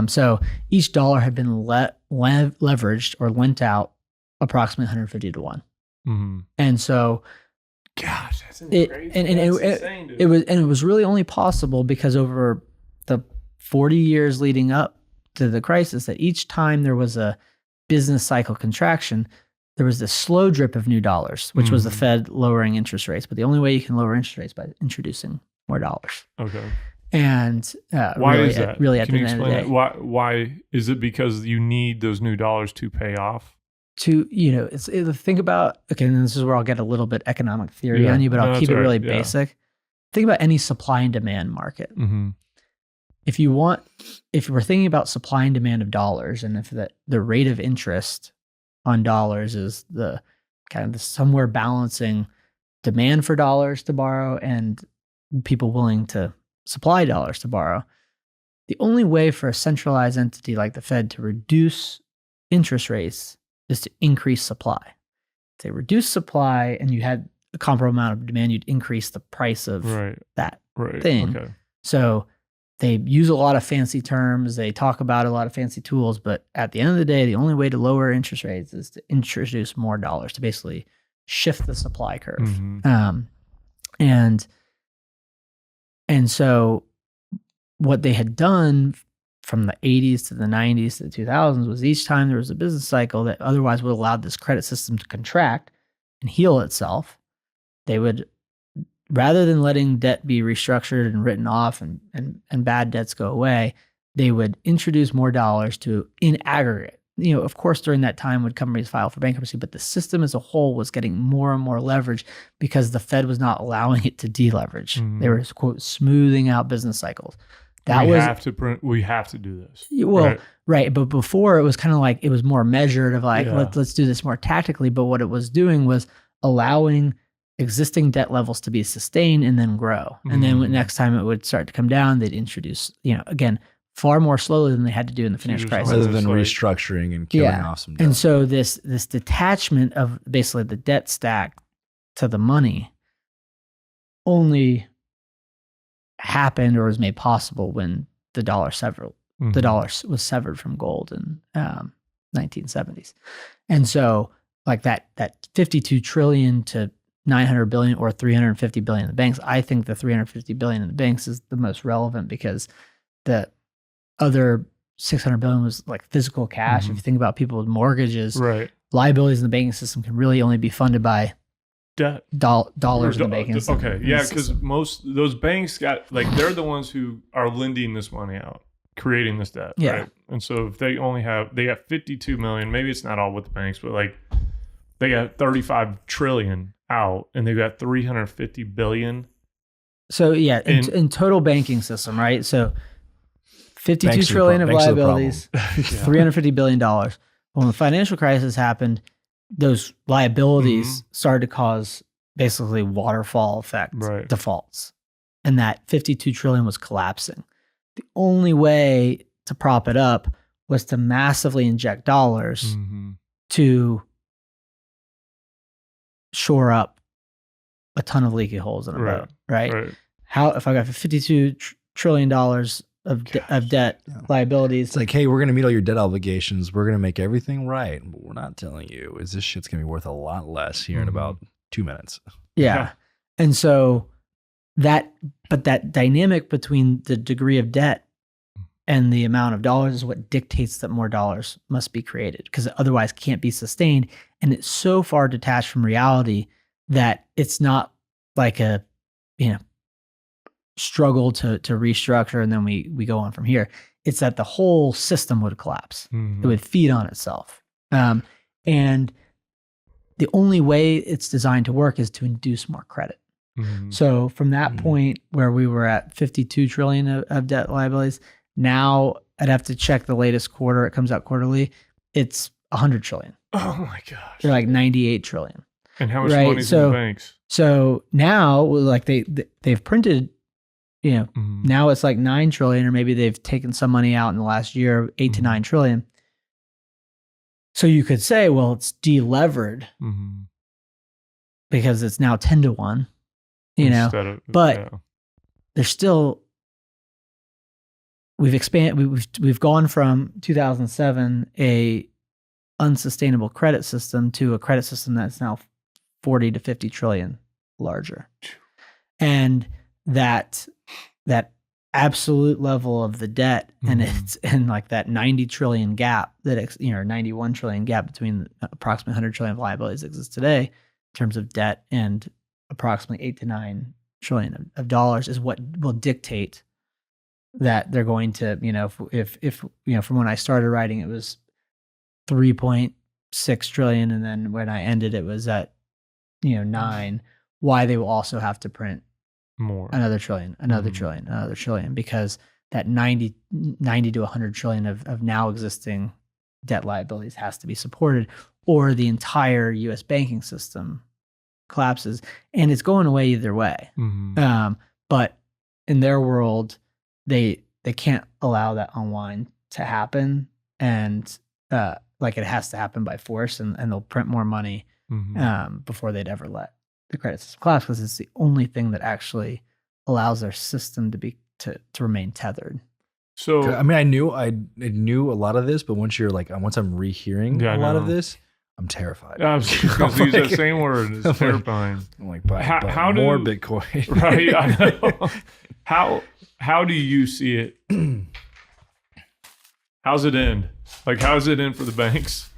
So each dollar had been leveraged or lent out approximately 150 to 1. And so, gosh, that's crazy. It was really only possible because over the 40 years leading up to the crisis, that each time there was a business cycle contraction, there was this slow drip of new dollars, which was the Fed lowering interest rates. But the only way you can lower interest rates is by introducing more dollars. Okay. And why is that? Really, at Can the you end of the explain day, that? Why is it because you need those new dollars to pay off? Think about, and this is where I'll get a little bit economic theory on you, but I'll keep it really basic. Think about any supply and demand market. If we're thinking about supply and demand of dollars, and if the rate of interest on dollars is the kind of the somewhere balancing demand for dollars to borrow and people willing to supply dollars to borrow, the only way for a centralized entity like the Fed to reduce interest rates is to increase supply. If they reduce supply and you had a comparable amount of demand, you'd increase the price of that thing. Okay. So they use a lot of fancy terms. They talk about a lot of fancy tools, but at the end of the day, the only way to lower interest rates is to introduce more dollars to basically shift the supply curve. And so what they had done from the 80s to the 90s to the 2000s was each time there was a business cycle that otherwise would have allowed this credit system to contract and heal itself, they would, rather than letting debt be restructured and written off and bad debts go away, they would introduce more dollars to, in aggregate. Of course, during that time would companies file for bankruptcy, but the system as a whole was getting more and more leverage because the Fed was not allowing it to deleverage. They were, quote, smoothing out business cycles. We have to do this. Well, right. But before it was kind of like, it was more measured of like, let's do this more tactically. But what it was doing was allowing existing debt levels to be sustained and then grow. And then next time it would start to come down, they'd introduce, again, far more slowly than they had to do in the financial crisis. Rather than restructuring and killing off some debt. And so this detachment of basically the debt stack to the money only happened or was made possible when the dollar severed. The dollar was severed from gold in 1970s. And so like that 52 trillion to 900 billion or 350 billion in the banks, I think the 350 billion in the banks is the most relevant because the other 600 billion was like physical cash. If you think about people with mortgages, liabilities in the banking system can really only be funded by debt, dollars in the banking system. Okay, yeah, because most those banks got they're the ones who are lending this money out, creating this debt. Right? And so if they got 52 million, maybe it's not all with the banks, but like they got 35 trillion out, and they've got 350 billion. So yeah, in total banking system, right? So 52 Banks trillion of banks are the liabilities, $350 billion. When the financial crisis happened, those liabilities started to cause basically waterfall effect defaults, and that 52 trillion was collapsing. The only way to prop it up was to massively inject dollars to shore up a ton of leaky holes in a boat, right? How if I got $52 trillion of debt liabilities, it's like, hey, we're going to meet all your debt obligations. We're going to make everything right. But we're not telling you is this shit's going to be worth a lot less here in about 2 minutes. Yeah. And so that dynamic between the degree of debt and the amount of dollars is what dictates that more dollars must be created, because it otherwise can't be sustained. And it's so far detached from reality that it's not like a, struggle to restructure and then we go on from here. It's that the whole system would collapse. It would feed on itself. And the only way it's designed to work is to induce more credit. So from that point where we were at 52 trillion of debt liabilities, now I'd have to check the latest quarter. It comes out quarterly. It's 100 trillion. Oh my gosh. They're like 98 trillion. And how much money's in the banks? So now, like they've printed, now it's like 9 trillion, or maybe they've taken some money out in the last year, 8 to 9 trillion. So you could say, well, it's delevered because it's now 10 to 1, but there's still, we've gone from 2007, a unsustainable credit system, to a credit system that's now 40 to 50 trillion larger. And that absolute level of the debt and like that 90 trillion gap that, 91 trillion gap between approximately 100 trillion of liabilities that exist today in terms of debt and approximately 8 to 9 trillion of dollars is what will dictate that they're going to, if from when I started writing, it was 3.6 trillion. And then when I ended, it was at, 9, why they will also have to print more, another trillion, because that 90 to 100 trillion of now existing debt liabilities has to be supported, or the entire US banking system collapses. And it's going away either way. But in their world, they can't allow that unwind to happen, and like it has to happen by force, and they'll print more money before they'd ever let the credit system collapse, because it's the only thing that actually allows their system to remain tethered. So I mean, I knew a lot of this, but once I'm rehearing a lot of this, I'm terrified. I was just going to use that same word. It's terrifying. I'm like, how more Bitcoin? Right. I know. How do you see it? How's it end? Like, how's it end for the banks?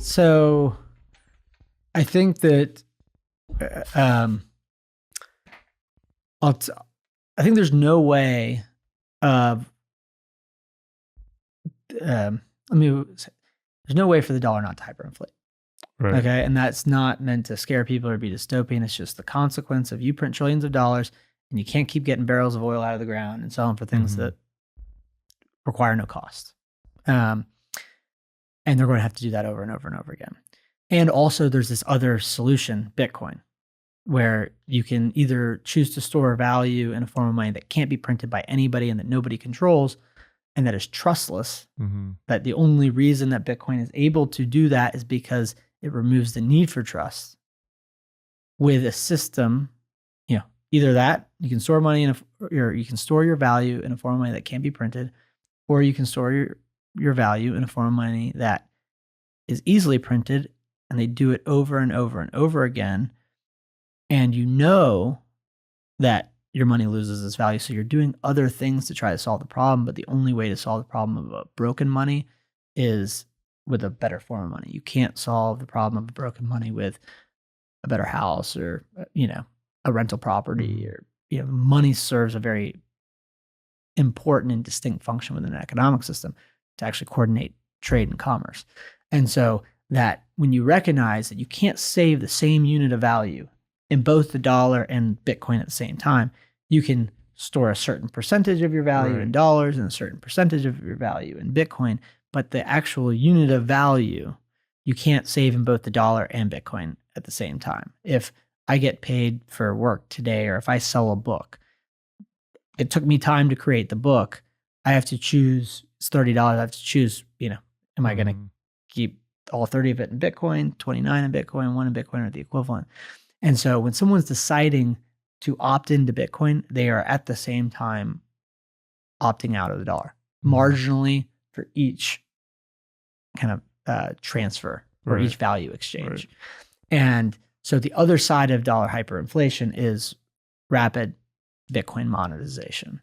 So I think that I think there's no way of there's no way for the dollar not to hyperinflate. Right. Okay. And that's not meant to scare people or be dystopian. It's just the consequence of you print trillions of dollars and you can't keep getting barrels of oil out of the ground and selling for things that require no cost. And they're going to have to do that over and over and over again. And also there's this other solution, Bitcoin, where you can either choose to store value in a form of money that can't be printed by anybody and that nobody controls, and that is trustless. That the only reason that Bitcoin is able to do that is because it removes the need for trust. With a system, either that you can store money or you can store your value in a form of money that can't be printed, or you can store your value in a form of money that is easily printed, and they do it over and over and over again. And that your money loses its value. So you're doing other things to try to solve the problem. But the only way to solve the problem of broken money is with a better form of money. You can't solve the problem of broken money with a better house or, a rental property, or, money serves a very important and distinct function within an economic system to actually coordinate trade and commerce. And so that when you recognize that you can't save the same unit of value in both the dollar and Bitcoin at the same time, you can store a certain percentage of your value in dollars and a certain percentage of your value in Bitcoin. But the actual unit of value, you can't save in both the dollar and Bitcoin at the same time. If I get paid for work today, or if I sell a book, it took me time to create the book. I have to choose, it's $30. I have to choose, am I going to keep all 30 of it in Bitcoin, 29 in Bitcoin, 1 in Bitcoin, or the equivalent? And so when someone's deciding to opt into Bitcoin, they are at the same time opting out of the dollar, marginally for each kind of transfer or each value exchange. And so the other side of dollar hyperinflation is rapid Bitcoin monetization.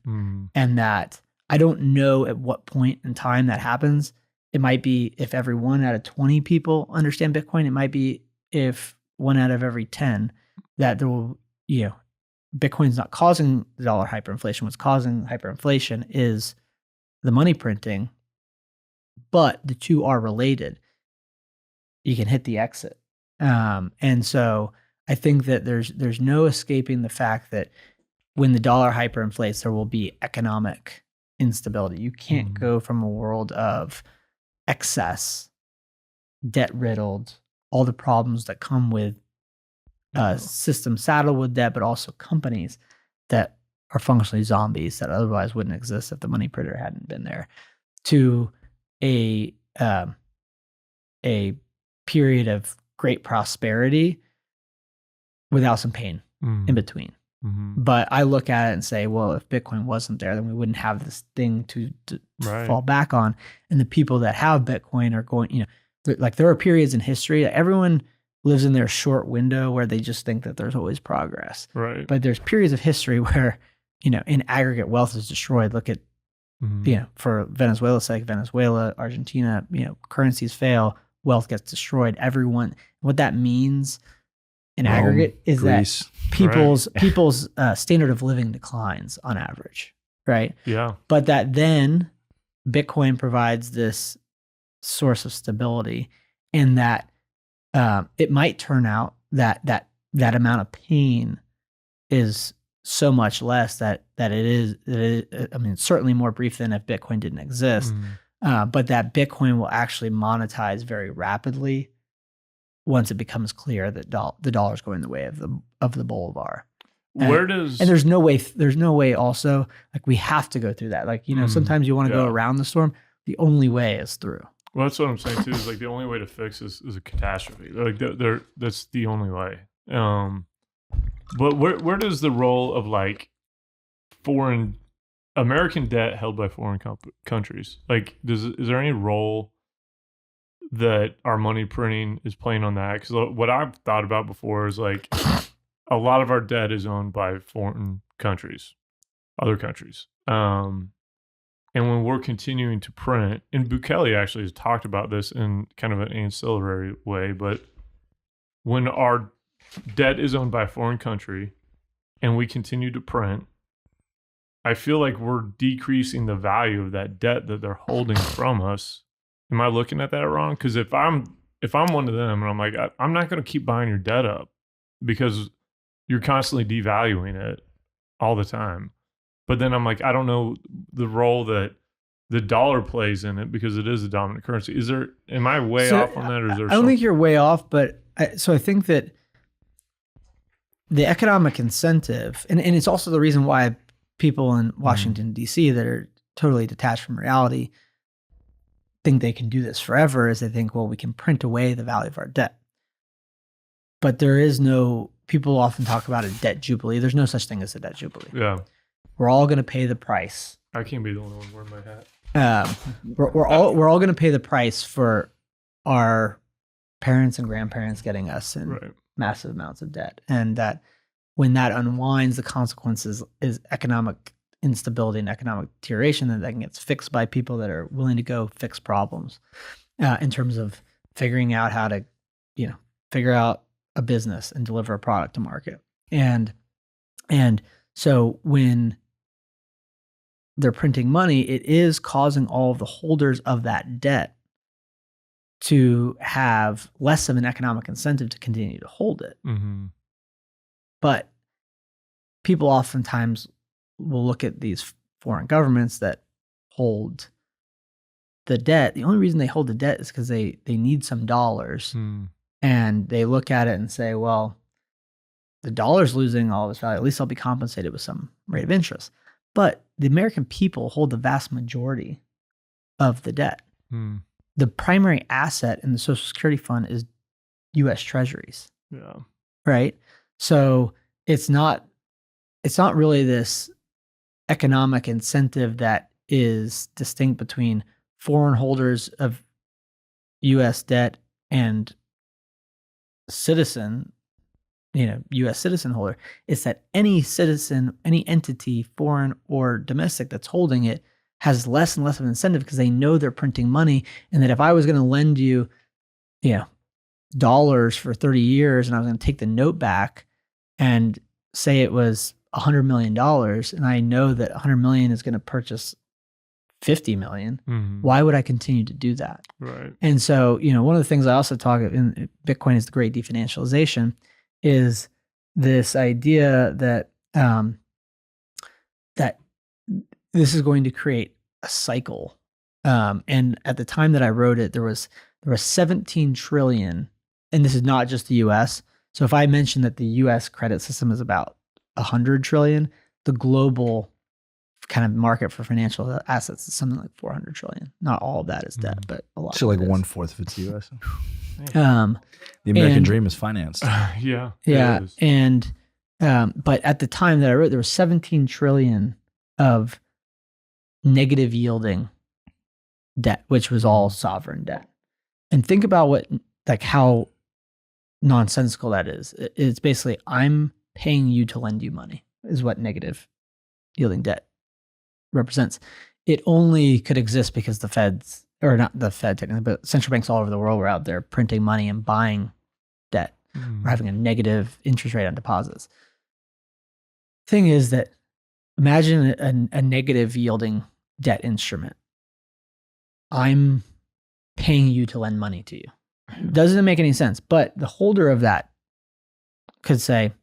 And that I don't know at what point in time that happens. It might be if every 1 out of 20 people understand Bitcoin. It might be if 1 out of every 10 that there will, Bitcoin's not causing the dollar hyperinflation. What's causing hyperinflation is the money printing, but the two are related. You can hit the exit. And so I think that there's no escaping the fact that when the dollar hyperinflates, there will be economic instability. You can't go from a world of excess, debt-riddled, all the problems that come with systems saddled with debt, but also companies that are functionally zombies that otherwise wouldn't exist if the money printer hadn't been there, to a period of great prosperity without some pain in between. But I look at it and say, well, if Bitcoin wasn't there, then we wouldn't have this thing to fall back on. And the people that have Bitcoin are going, there are periods in history. Everyone lives in their short window where they just think that there's always progress. But there's periods of history where, in aggregate wealth is destroyed. Look at, for Venezuela's sake, Venezuela, Argentina, currencies fail, wealth gets destroyed. Everyone, what that means in aggregate is Greece, that people's standard of living declines on average, right? Yeah. But that then Bitcoin provides this source of stability, and that it might turn out that amount of pain is so much less that it is. I mean, it's certainly more brief than if Bitcoin didn't exist, but that Bitcoin will actually monetize very rapidly once it becomes clear that the dollar is going the way of the bolivar. And there's no way also, like, we have to go through that. Like, sometimes you want to go around the storm. The only way is through. Well, that's what I'm saying too, is like the only way to fix is a catastrophe. Like that's the only way. But where does the role of like foreign American debt held by foreign countries, like, is there any role that our money printing is playing on that? Because what I've thought about before is like a lot of our debt is owned by foreign countries, other countries. And when we're continuing to print, and Bukele actually has talked about this in kind of an ancillary way, but when our debt is owned by a foreign country and we continue to print, I feel like we're decreasing the value of that debt that they're holding from us. Am I looking at that wrong? Because if I'm one of them and I'm like, I'm not going to keep buying your debt up because you're constantly devaluing it all the time. But then I'm like, I don't know the role that the dollar plays in it because it is the dominant currency. Am I way off on that? Or is there I don't think you're way off, but I think that the economic incentive, and it's also the reason why people in Washington, D.C. that are totally detached from reality think they can do this forever, is they think, well, we can print away the value of our debt. But there is no, people often talk about a debt jubilee. There's no such thing as a debt jubilee. Yeah. We're all going to pay the price. I can't be the only one wearing my hat. We're all going to pay the price for our parents and grandparents getting us in massive amounts of debt. And that when that unwinds, the consequences is economic instability and economic deterioration, and that gets fixed by people that are willing to go fix problems in terms of figuring out how to, figure out a business and deliver a product to market. And so when they're printing money, it is causing all of the holders of that debt to have less of an economic incentive to continue to hold it. But people oftentimes will look at these foreign governments that hold the debt. The only reason they hold the debt is because they need some dollars. And they look at it and say, well, the dollar's losing all of its value. At least I'll be compensated with some rate of interest. But the American people hold the vast majority of the debt. The primary asset in the Social Security fund is U.S. Treasuries. Yeah. Right. So it's not really this economic incentive that is distinct between foreign holders of U.S. debt and citizen, U.S. citizen holder. It's that any citizen, any entity, foreign or domestic, that's holding it has less and less of an incentive because they know they're printing money, and that if I was going to lend you, dollars for 30 years and I was going to take the note back and say it was $100 million, and I know that $100 million is going to purchase $50 million, why would I continue to do that? Right. And so, one of the things I also talk in Bitcoin is the great definancialization, is this idea that that this is going to create a cycle. And at the time that I wrote it, there was 17 trillion, and this is not just the US. So if I mention that the US credit system is about 100 trillion, the global kind of market for financial assets is something like 400 trillion. Not all of that is debt, but a lot. So like 1/4 of it's US. The American dream is financed. Yeah. And but at the time that I wrote, there was 17 trillion of negative yielding debt, which was all sovereign debt. And think about how nonsensical that is. It's basically, I'm paying you to lend you money, is what negative yielding debt represents. It only could exist because the Feds, or not the Fed technically, but central banks all over the world were out there printing money and buying debt, or having a negative interest rate on deposits. Thing is that, imagine a negative yielding debt instrument. I'm paying you to lend money to you. Doesn't make any sense. But the holder of that could say,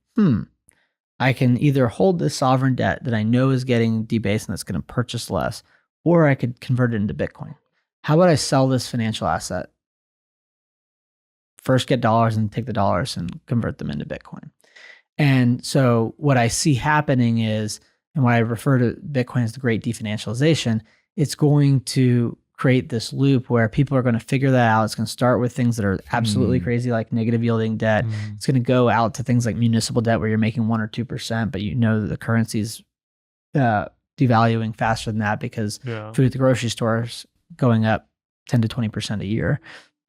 I can either hold this sovereign debt that I know is getting debased and that's going to purchase less, or I could convert it into Bitcoin. How about I sell this financial asset? First get dollars and take the dollars and convert them into Bitcoin. And so what I see happening is, and why I refer to Bitcoin as the great definancialization, it's going to create this loop where people are going to figure that out. It's going to start with things that are absolutely crazy, like negative yielding debt. It's going to go out to things like municipal debt, where you're making 1 or 2%, but that the currency's devaluing faster than that because food at the grocery store is going up 10 to 20% a year.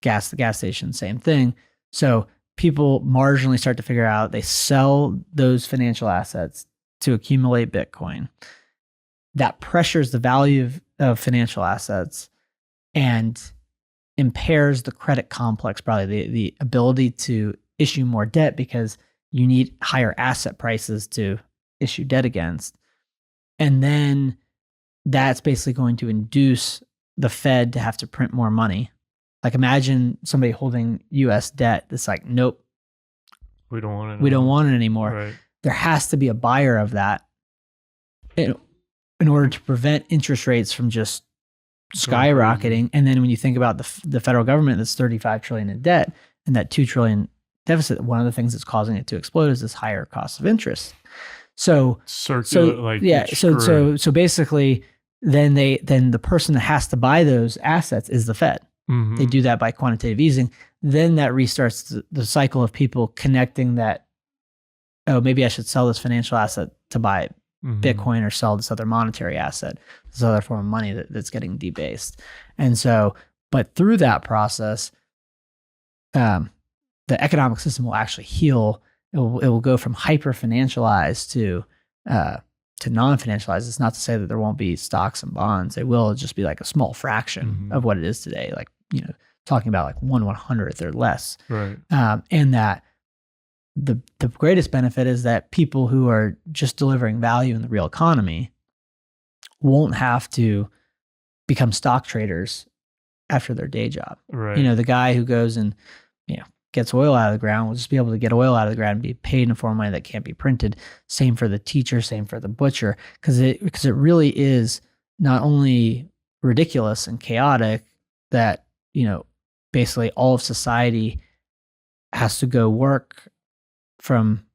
Gas at the gas station, same thing. So people marginally start to figure out, they sell those financial assets to accumulate Bitcoin. That pressures the value of financial assets and impairs the credit complex, probably the ability to issue more debt, because you need higher asset prices to issue debt against. And then that's basically going to induce the Fed to have to print more money. Like, imagine somebody holding US debt that's like, nope, we don't want it. We don't want it anymore. Right. There has to be a buyer of that in order to prevent interest rates from just skyrocketing. And then when you think about the federal government that's 35 trillion in debt and that 2 trillion deficit, one of the things that's causing it to explode is this higher cost of interest. So basically then the person that has to buy those assets is the Fed. They do that by quantitative easing. Then that restarts the cycle of people connecting that, oh, maybe I should sell this financial asset to buy Bitcoin, or sell this other monetary asset, this other form of money that's getting debased. And so, but through that process, the economic system will actually heal. It will go from hyper financialized to non-financialized. It's not to say that there won't be stocks and bonds. It will just be like a small fraction of what it is today. Like, talking about like 1/100th or less. Right. And that the greatest benefit is that people who are just delivering value in the real economy won't have to become stock traders after their day job. Right. The guy who goes and gets oil out of the ground will just be able to get oil out of the ground and be paid in a form of money that can't be printed. Same for the teacher, same for the butcher, because it really is not only ridiculous and chaotic that, basically all of society has to go work from,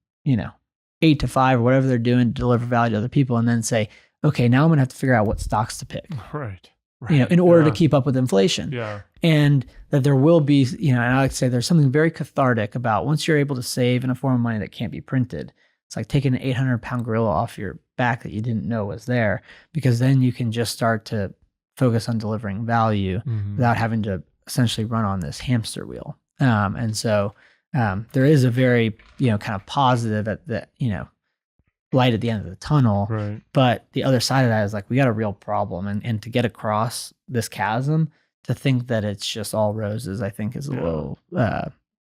8 to 5 or whatever they're doing to deliver value to other people, and then say, okay, now I'm going to have to figure out what stocks to pick. Right. In order to keep up with inflation. Yeah. And that there will be, and I like to say there's something very cathartic about once you're able to save in a form of money that can't be printed. It's like taking an 800-pound gorilla off your back that you didn't know was there, because then you can just start to focus on delivering value without having to essentially run on this hamster wheel. And so there is a very, kind of positive at the, light at the end of the tunnel. Right. But the other side of that is like, we got a real problem. And to get across this chasm, to think that it's just all roses, I think is a little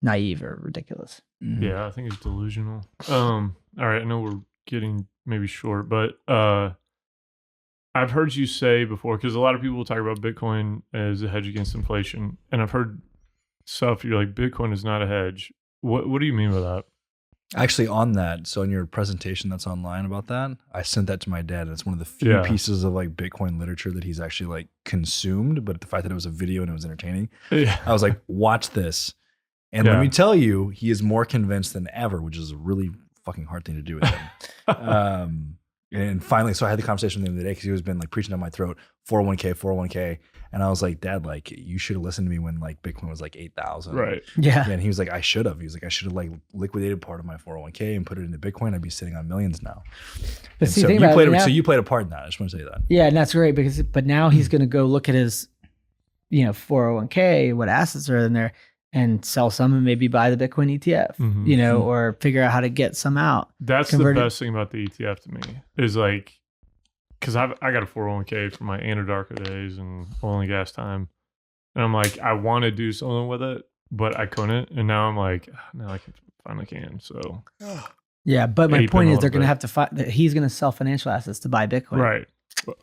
naive or ridiculous. Yeah, I think it's delusional. All right, I know we're getting maybe short, but I've heard you say before, because a lot of people talk about Bitcoin as a hedge against inflation, and I've heard stuff, you're like, Bitcoin is not a hedge. What do you mean by that? Actually, on that, so in your presentation that's online about that, I sent that to my dad. And it's one of the few pieces of like Bitcoin literature that he's actually like consumed. But the fact that it was a video and it was entertaining, I was like, watch this. And let me tell you, he is more convinced than ever, which is a really fucking hard thing to do with him. And finally, so I had the conversation with him the other day because he was been like preaching down my throat, 401k. And I was like, Dad, like you should have listened to me when like Bitcoin was like 8,000. Right. Yeah. And he was like, I should have. He was like, I should have like liquidated part of my 401k and put it into Bitcoin. I'd be sitting on millions now. But so you played a part in that. I just want to say that. Yeah, and that's great but now he's going to go look at his, 401k, what assets are in there, and sell some and maybe buy the Bitcoin ETF, or figure out how to get some out. That's the best thing about the ETF to me is like, because I got a 401k from my Anadarko days and oil and gas time. And I'm like, I want to do something with it, but I couldn't. And now I'm like, now I finally can. So, yeah. But my point is they're going to have to find that he's going to sell financial assets to buy Bitcoin. Right.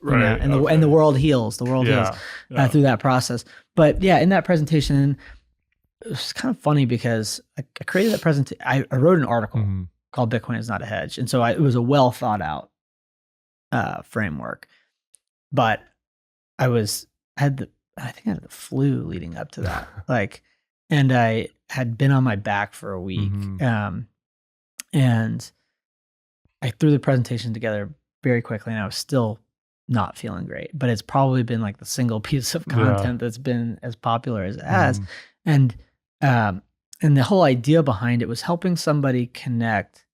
Right. And the world heals. The world heals through that process. But yeah, in that presentation, it was kind of funny because I created that presentation. I wrote an article called Bitcoin is not a hedge. And so it was a well thought out framework, but I think I had the flu leading up to that, and I had been on my back for a week, and I threw the presentation together very quickly, and I was still not feeling great, but it's probably been like the single piece of content that's been as popular as it has. And the whole idea behind it was helping somebody connect.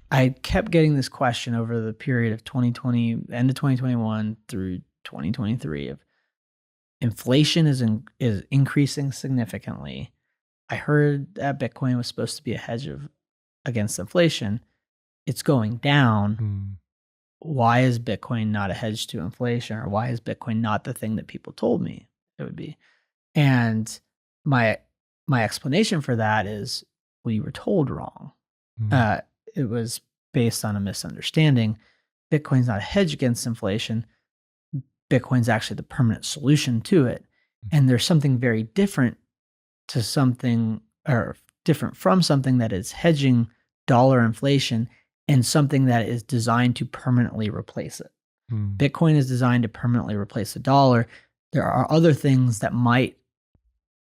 I kept getting this question over the period of 2020, end of 2021 through 2023 of inflation is increasing significantly. I heard that Bitcoin was supposed to be a hedge against inflation. It's going down. Why is Bitcoin not a hedge to inflation? Or why is Bitcoin not the thing that people told me it would be? And my explanation for that is, well, you were told wrong. It was based on a misunderstanding. Bitcoin's not a hedge against inflation. Bitcoin's actually the permanent solution to it. And there's something very different to something, or different from something that is hedging dollar inflation and something that is designed to permanently replace it. Bitcoin is designed to permanently replace the dollar. There are other things that might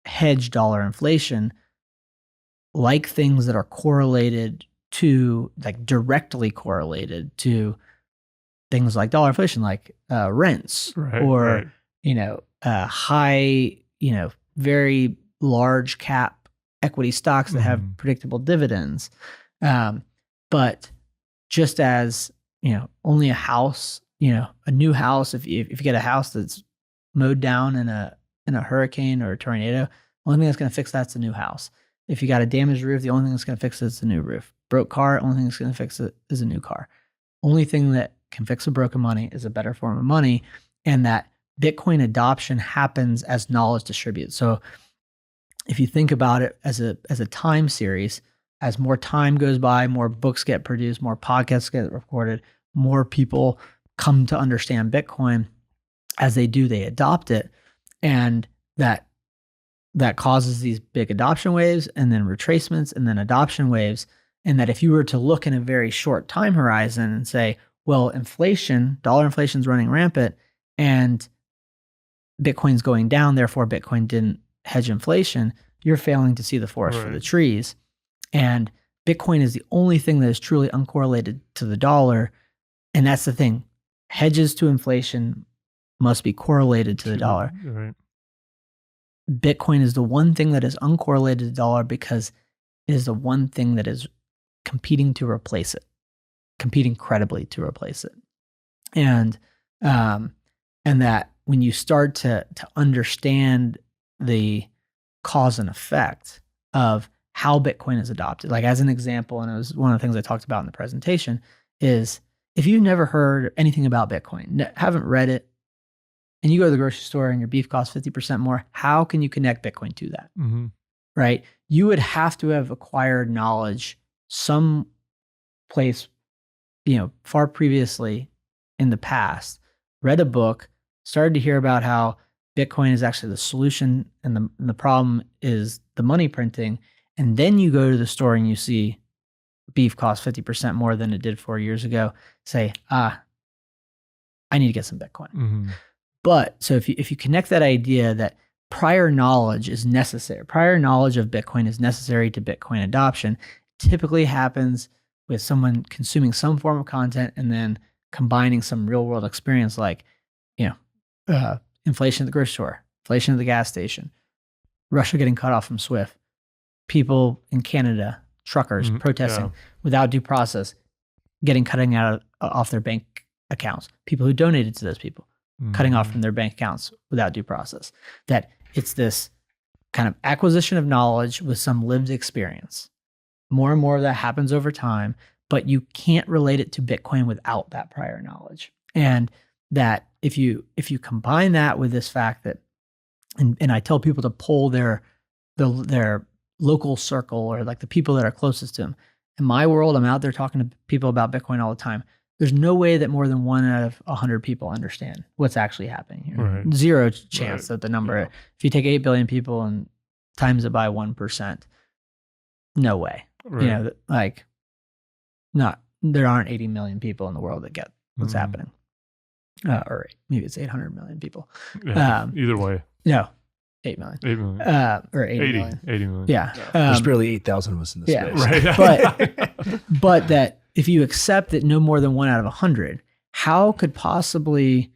hedge dollar inflation, like things that are correlated to, like directly correlated to things like dollar inflation, like rents, high, very large cap equity stocks that have predictable dividends. But just as, only a house, a new house, if you get a house that's mowed down in a hurricane or a tornado, the only thing that's going to fix that's a new house. If you got a damaged roof, the only thing that's going to fix it is a new roof. Broke car, only thing that's going to fix it is a new car. Only thing that can fix a broken money is a better form of money, and that Bitcoin adoption happens as knowledge distributes. So if you think about it as a time series, as more time goes by, more books get produced, more podcasts get recorded, more people come to understand Bitcoin. As they do, they adopt it, and that that causes these big adoption waves and then retracements and then adoption waves. And that if you were to look in a very short time horizon and say, well, dollar inflation is running rampant and Bitcoin's going down, therefore Bitcoin didn't hedge inflation, you're failing to see the forest for the trees. And Bitcoin is the only thing that is truly uncorrelated to the dollar. And that's the thing. Hedges to inflation must be correlated to the dollar. Right. Bitcoin is the one thing that is uncorrelated to the dollar because it is the one thing that is competing to replace it, competing credibly to replace it. And that when you start to understand the cause and effect of how Bitcoin is adopted, like as an example, and it was one of the things I talked about in the presentation, is if you've never heard anything about Bitcoin, haven't read it, and you go to the grocery store and your beef costs 50% more, how can you connect Bitcoin to that? Mm-hmm. Right? You would have to have acquired knowledge some place, far previously in the past, read a book, started to hear about how Bitcoin is actually the solution and the problem is the money printing. And then you go to the store and you see beef costs 50% more than it did 4 years ago. Say, I need to get some Bitcoin. Mm-hmm. But so if you connect that idea that prior knowledge is necessary, prior knowledge of Bitcoin is necessary to Bitcoin adoption, typically happens with someone consuming some form of content and then combining some real world experience like, inflation at the grocery store, inflation at the gas station, Russia getting cut off from SWIFT, people in Canada, truckers protesting without due process, cutting off their bank accounts, people who donated to those people, cutting off from their bank accounts without due process. That it's this kind of acquisition of knowledge with some lived experience. More and more of that happens over time, but you can't relate it to Bitcoin without that prior knowledge. And that if you combine that with this fact that, and I tell people to poll their local circle or like the people that are closest to them. In my world, I'm out there talking to people about Bitcoin all the time. There's no way that more than 1 out of 100 people understand what's actually happening here. Right. Zero chance that the number, if you take 8 billion people and times it by 1%, no way. Right. There aren't 80 million people in the world that get what's happening. Or maybe it's 800 million people. Yeah, either way. No, 8 million. 8 million. Or 80 million. 80 million. Yeah. There's barely 8,000 of us in this space. Right. But that if you accept that no more than 1 out of 100, how could possibly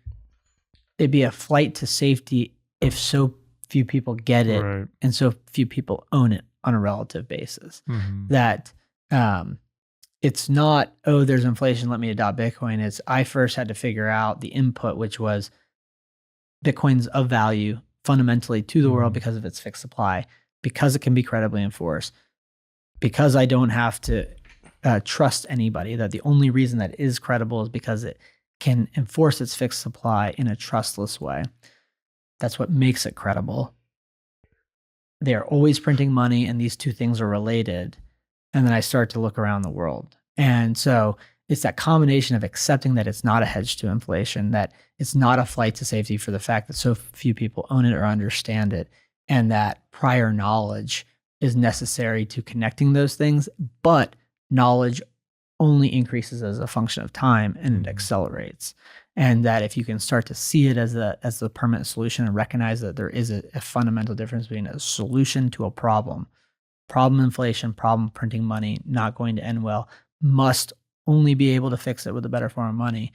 it be a flight to safety if so few people get it and so few people own it on a relative basis? That it's not, there's inflation, let me adopt Bitcoin. It's I first had to figure out the input, which was Bitcoin's of value fundamentally to the world because of its fixed supply, because it can be credibly enforced, because I don't have to trust anybody, that the only reason that is credible is because it can enforce its fixed supply in a trustless way. That's what makes it credible. They are always printing money, and these two things are related. And then I start to look around the world. And so it's that combination of accepting that it's not a hedge to inflation, that it's not a flight to safety for the fact that so few people own it or understand it, and that prior knowledge is necessary to connecting those things, but knowledge only increases as a function of time and it accelerates. And that if you can start to see it as the permanent solution and recognize that there is a fundamental difference between a solution to a problem inflation, problem printing money, not going to end well, must only be able to fix it with a better form of money,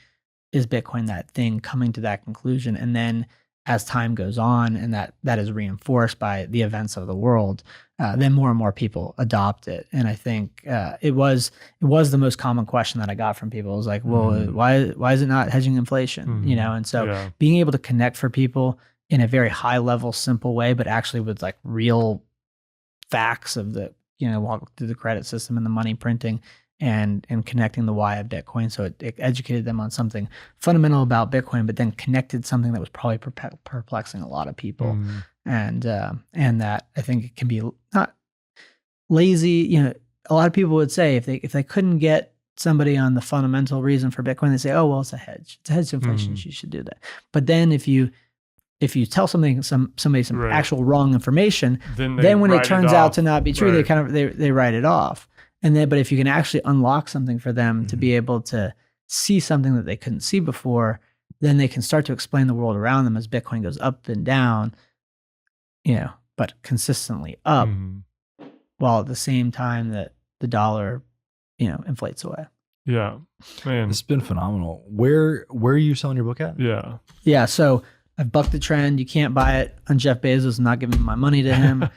is Bitcoin that thing coming to that conclusion? And then as time goes on and that is reinforced by the events of the world, then more and more people adopt it. And I think it was the most common question that I got from people. It was like, well, why is it not hedging inflation? And so being able to connect for people in a very high level, simple way, but actually with like real facts of the, walk through the credit system and the money printing and connecting the why of Bitcoin. So it educated them on something fundamental about Bitcoin, but then connected something that was probably perplexing a lot of people. And that I think it can be not lazy. A lot of people would say if they couldn't get somebody on the fundamental reason for Bitcoin, they say, oh, well, it's a hedge. It's a hedge to inflation. You should do that. But then if you if you tell somebody some Right. actual wrong information, Then when it write turns out to off. not be true, Right. they write it off. And then, but if you can actually unlock something for them to Mhm. be able to see something that they couldn't see before, then they can start to explain the world around them as Bitcoin goes up and down, but consistently up, Mhm. while at the same time that the dollar, inflates away. Yeah, man. It's been phenomenal. Where are you selling your book at? Yeah. Yeah. So I've bucked the trend. You can't buy it on Jeff Bezos. I'm not giving my money to him.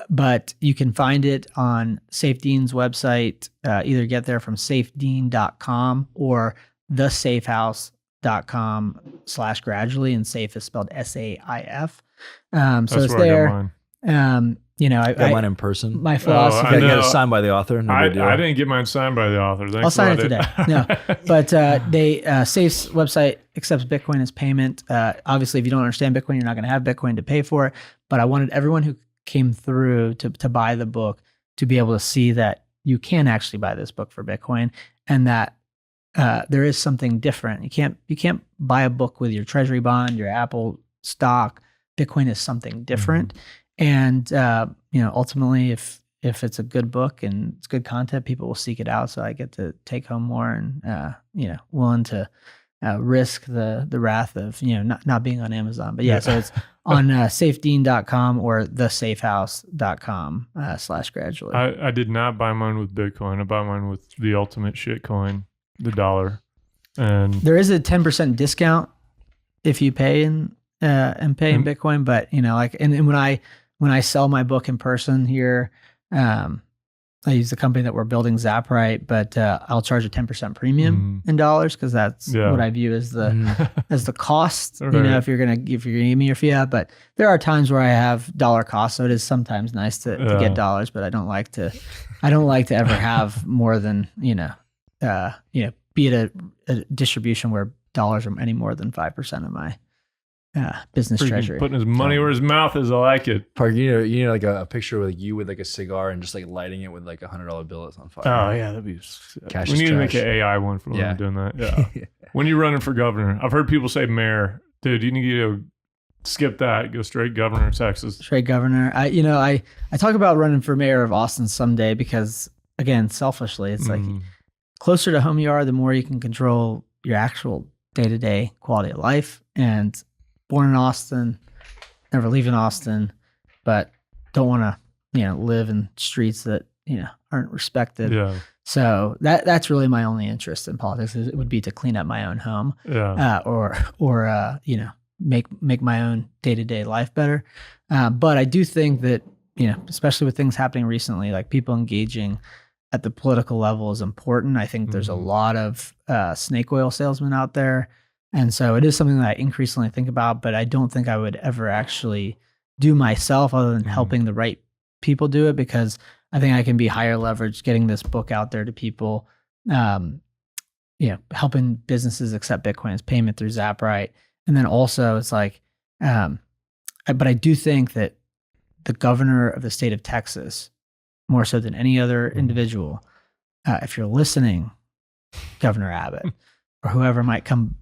But you can find it on Safe Dean's website. Either get there from safedean.com or thesafehouse.com/gradually, and safe is spelled SAIF. So That's it's where there. I got mine. I Got mine in person. my philosophy. I I got know. it signed by the author. No I big deal. didn't get mine signed by the author. Thanks I'll sign a it lot. today. No, but Safe's website accepts Bitcoin as payment. Obviously, if you don't understand Bitcoin, you're not going to have Bitcoin to pay for it. But I wanted everyone who came through to buy the book to be able to see that you can actually buy this book for Bitcoin, and that there is something different. You can't buy a book with your treasury bond, your Apple stock. Bitcoin is something different. And ultimately, if it's a good book and it's good content, people will seek it out. So I get to take home more, and willing to risk the wrath of not being on Amazon. But so it's on safedean.com or thesafehouse.com/gradually. I did not buy mine with Bitcoin. I bought mine with the ultimate shit coin, the dollar. And There is a 10% discount if you pay in Bitcoin, but and when I sell my book in person here, I use the company that we're building, Zaprite, but I'll charge a 10% premium in dollars, because that's what I view as the cost. Right. If you're gonna give me your fiat, but there are times where I have dollar costs, so it is sometimes nice to get dollars, but I don't like to ever have more than be at a distribution where dollars are any more than 5% of my business treasury. Putting his money where his mouth is. I like it. Park, like a picture with you with like a cigar and just like lighting it with like $100 bill that's on fire. Oh yeah, that'd be sick. Cash We is need to make trash. an AI one for when I'm doing that. Yeah. When you're running for governor, I've heard people say mayor. Dude, you need to skip that. Go straight governor of Texas. Straight governor. I talk about running for mayor of Austin someday, because again, selfishly, it's like closer to home you are, the more you can control your actual day-to-day quality of life. And born in Austin, never leaving Austin, but don't want to live in streets that aren't respected. Yeah. So that's really my only interest in politics. It would be to clean up my own home, or make my own day-to-day life better. But I do think that especially with things happening recently, like people engaging at the political level is important. I think there's a lot of snake oil salesmen out there. And so it is something that I increasingly think about, but I don't think I would ever actually do myself, other than helping the right people do it, because I think I can be higher leverage getting this book out there to people, helping businesses accept Bitcoin as payment through Zaprite. And then also it's like, but I do think that the governor of the state of Texas, more so than any other individual, if you're listening, Governor Abbott, or whoever might come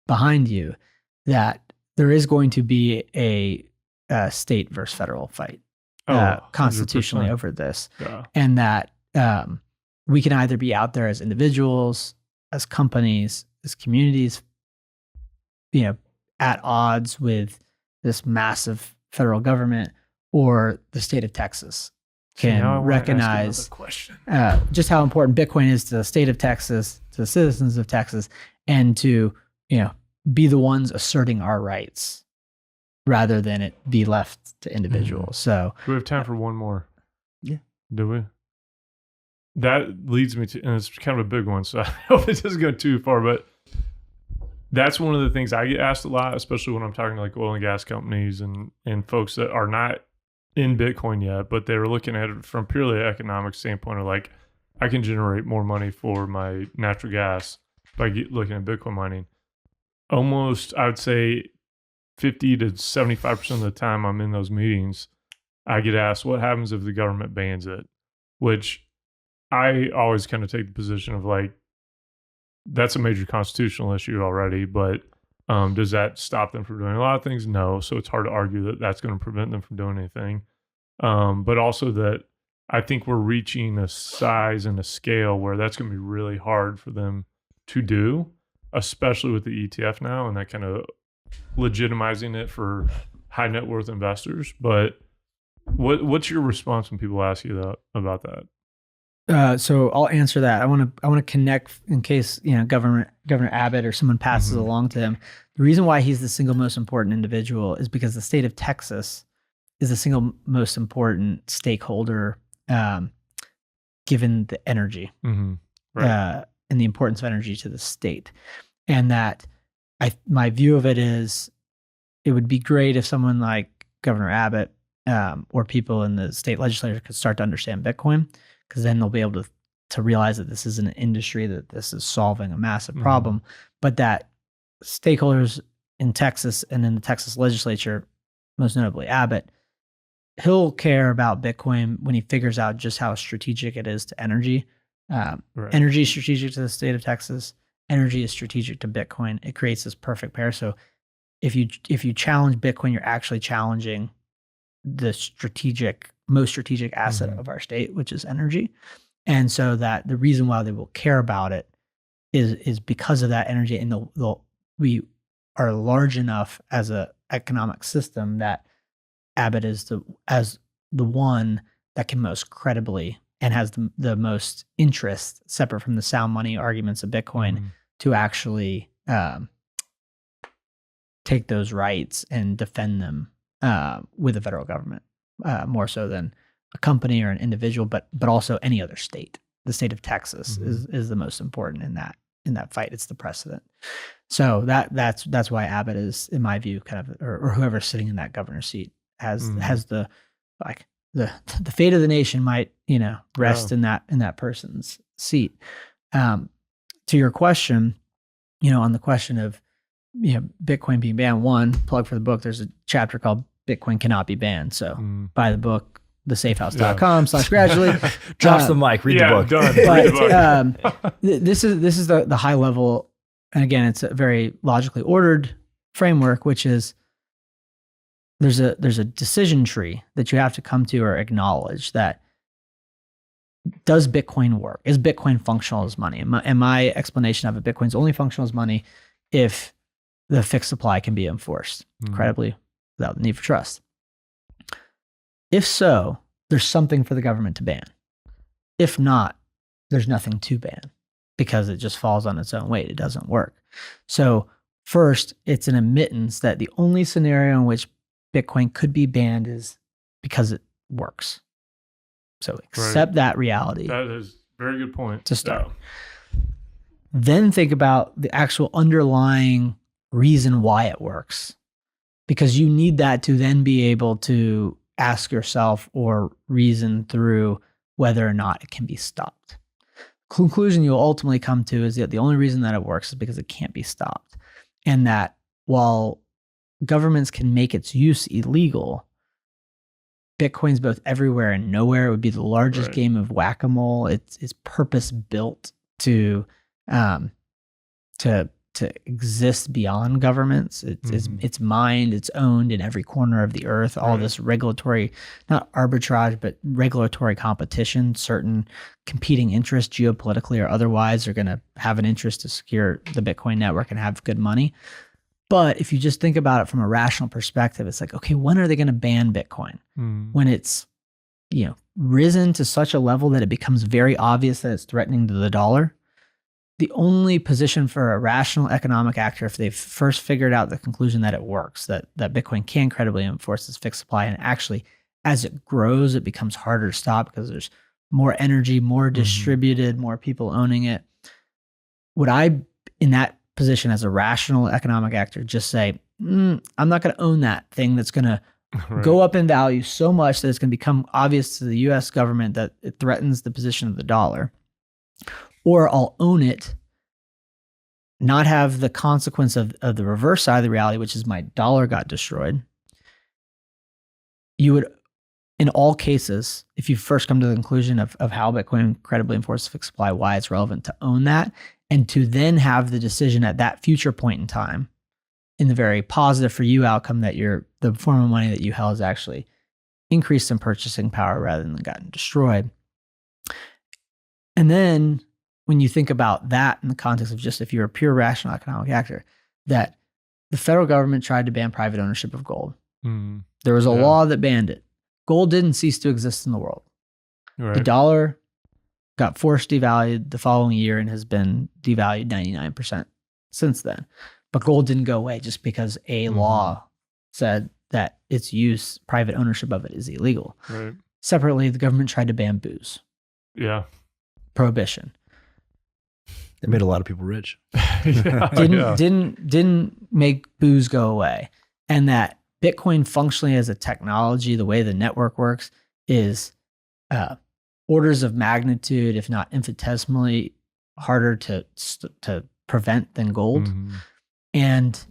behind you, that there is going to be a state versus federal fight constitutionally 100%. over this. Yeah. And that we can either be out there as individuals, as companies, as communities, at odds with this massive federal government, or the state of Texas can recognize just how important Bitcoin is to the state of Texas, to the citizens of Texas, and to be the ones asserting our rights rather than it be left to individuals. So do we have time for one more? Yeah. Do we? That leads me to, and it's kind of a big one, so I hope it doesn't go too far, but that's one of the things I get asked a lot, especially when I'm talking to like oil and gas companies and folks that are not in Bitcoin yet, but they're looking at it from purely an economic standpoint of like, I can generate more money for my natural gas by looking at Bitcoin mining. Almost, I would say 50 to 75% of the time I'm in those meetings, I get asked, what happens if the government bans it? Which I always kind of take the position of like, that's a major constitutional issue already, but Does that stop them from doing a lot of things? No. So it's hard to argue that that's going to prevent them from doing anything. But also that I think we're reaching a size and a scale where that's going to be really hard for them to do, especially with the ETF now and that kind of legitimizing it for high net worth investors. But what's your response when people ask you about that? So I'll answer that. I want to connect in case Governor Abbott or someone passes along to him. The reason why he's the single most important individual is because the state of Texas is the single most important stakeholder, given the energy Right. and the importance of energy to the state. And that my view of it is, it would be great if someone like Governor Abbott or people in the state legislature could start to understand Bitcoin, because then they'll be able to realize that this is an industry, that this is solving a massive problem, but that stakeholders in Texas and in the Texas legislature, most notably Abbott, he'll care about Bitcoin when he figures out just how strategic it is to energy. Right. Energy is strategic to the state of Texas. Energy is strategic to Bitcoin. It creates this perfect pair. So if you challenge Bitcoin, you're actually challenging the most strategic asset of our state, which is energy. And so that the reason why they will care about it is because of that energy. And we are large enough as a economic system that Abbott is the one that can most credibly and has the most interest, separate from the sound money arguments of Bitcoin, to actually take those rights and defend them with the federal government, more so than a company or an individual, but also any other state. The state of Texas is the most important in that fight. It's the precedent. So that's why Abbott is, in my view, kind of, or whoever's sitting in that governor's seat has the fate of the nation might rest in that person's seat. To your question, on the question of Bitcoin being banned, one plug for the book. There's a chapter called "Bitcoin Cannot Be Banned." So buy the book, thesafehouse.com/gradually. Drops the mic. Read the book. Done. But this is the high level, and again, it's a very logically ordered framework, which is there's a decision tree that you have to come to or acknowledge that. Does Bitcoin work? Is Bitcoin functional as money? And my explanation of it, Bitcoin's only functional as money if the fixed supply can be enforced credibly without the need for trust. If so, there's something for the government to ban. If not, there's nothing to ban because it just falls on its own weight. It doesn't work. So first, it's an admittance that the only scenario in which Bitcoin could be banned is because it works. So accept that reality. That is a very good point to start. Then think about the actual underlying reason why it works, because you need that to then be able to ask yourself or reason through whether or not it can be stopped. Conclusion you'll ultimately come to is that the only reason that it works is because it can't be stopped. And that while governments can make its use illegal, Bitcoin's both everywhere and nowhere. It would be the largest game of whack-a-mole. It's purpose built to exist beyond governments. It's mined, it's owned in every corner of the earth. All this regulatory, not arbitrage, but regulatory competition. Certain competing interests, geopolitically or otherwise, are going to have an interest to secure the Bitcoin network and have good money. But if you just think about it from a rational perspective, it's like, okay, when are they going to ban Bitcoin? When it's, risen to such a level that it becomes very obvious that it's threatening to the dollar. The only position for a rational economic actor, if they've first figured out the conclusion that it works, that Bitcoin can credibly enforce this fixed supply, and actually, as it grows, it becomes harder to stop because there's more energy, more distributed, more people owning it. Would I, in that position as a rational economic actor, just say, I'm not going to own that thing that's going to go up in value so much that it's going to become obvious to the US government that it threatens the position of the dollar? Or I'll own it, not have the consequence of the reverse side of the reality, which is my dollar got destroyed. You would, in all cases, if you first come to the conclusion of how Bitcoin credibly enforces fixed supply, why it's relevant to own that, and to then have the decision at that future point in time in the very positive for you outcome that the form of money that you held has actually increased in purchasing power rather than gotten destroyed. And then when you think about that in the context of just if you're a pure rational economic actor, that the federal government tried to ban private ownership of gold. There was a law that banned it. Gold didn't cease to exist in the world. Right. The dollar got forced devalued the following year and has been devalued 99% since then. But gold didn't go away just because a law said that its use, private ownership of it, is illegal. Right. Separately, the government tried to ban booze. Yeah. Prohibition. It made a lot of people rich. Didn't make booze go away. And that Bitcoin functionally as a technology, the way the network works, is orders of magnitude, if not infinitesimally, harder to prevent than gold, and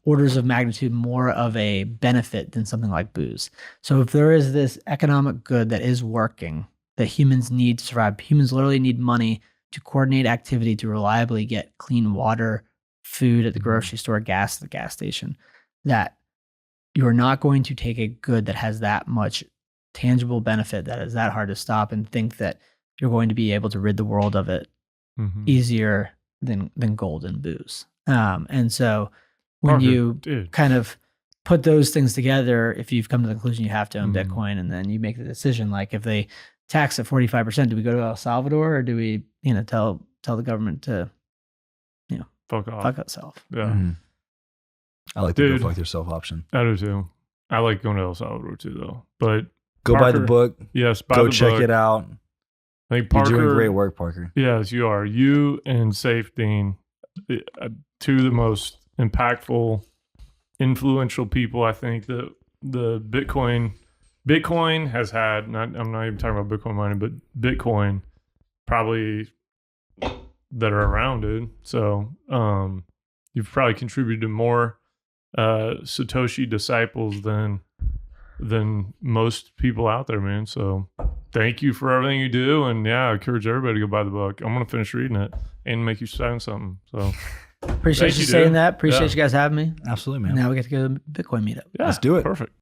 orders of magnitude more of a benefit than something like booze. So if there is this economic good that is working, that humans need to survive, humans literally need money to coordinate activity to reliably get clean water, food at the grocery store, gas at the gas station, that you're not going to take a good that has that much tangible benefit, that is that hard to stop, and think that you're going to be able to rid the world of it easier than gold and booze. And so when you kind of put those things together, if you've come to the conclusion you have to own Bitcoin, and then you make the decision, like if they tax at 45%, do we go to El Salvador, or do we, tell the government to, fuck off, fuck itself? Yeah. I like the go fuck yourself option. I do too. I like going to El Salvador too, though. But go buy the book. Yes, go check it out. I think Parker, you're doing great work, Parker. Yes, you are. You and Safe Dean, two of the most impactful, influential people. I think that the Bitcoin has had. I'm not even talking about Bitcoin mining, but Bitcoin probably that are around, dude. So you've probably contributed to more Satoshi disciples than most people out there, man. So thank you for everything you do, and I encourage everybody to go buy the book. I'm gonna finish reading it and make you sign something. So appreciate you saying that. Appreciate you guys having me. Absolutely, man. And now we get to go to the Bitcoin meetup. Yeah, let's do it. Perfect.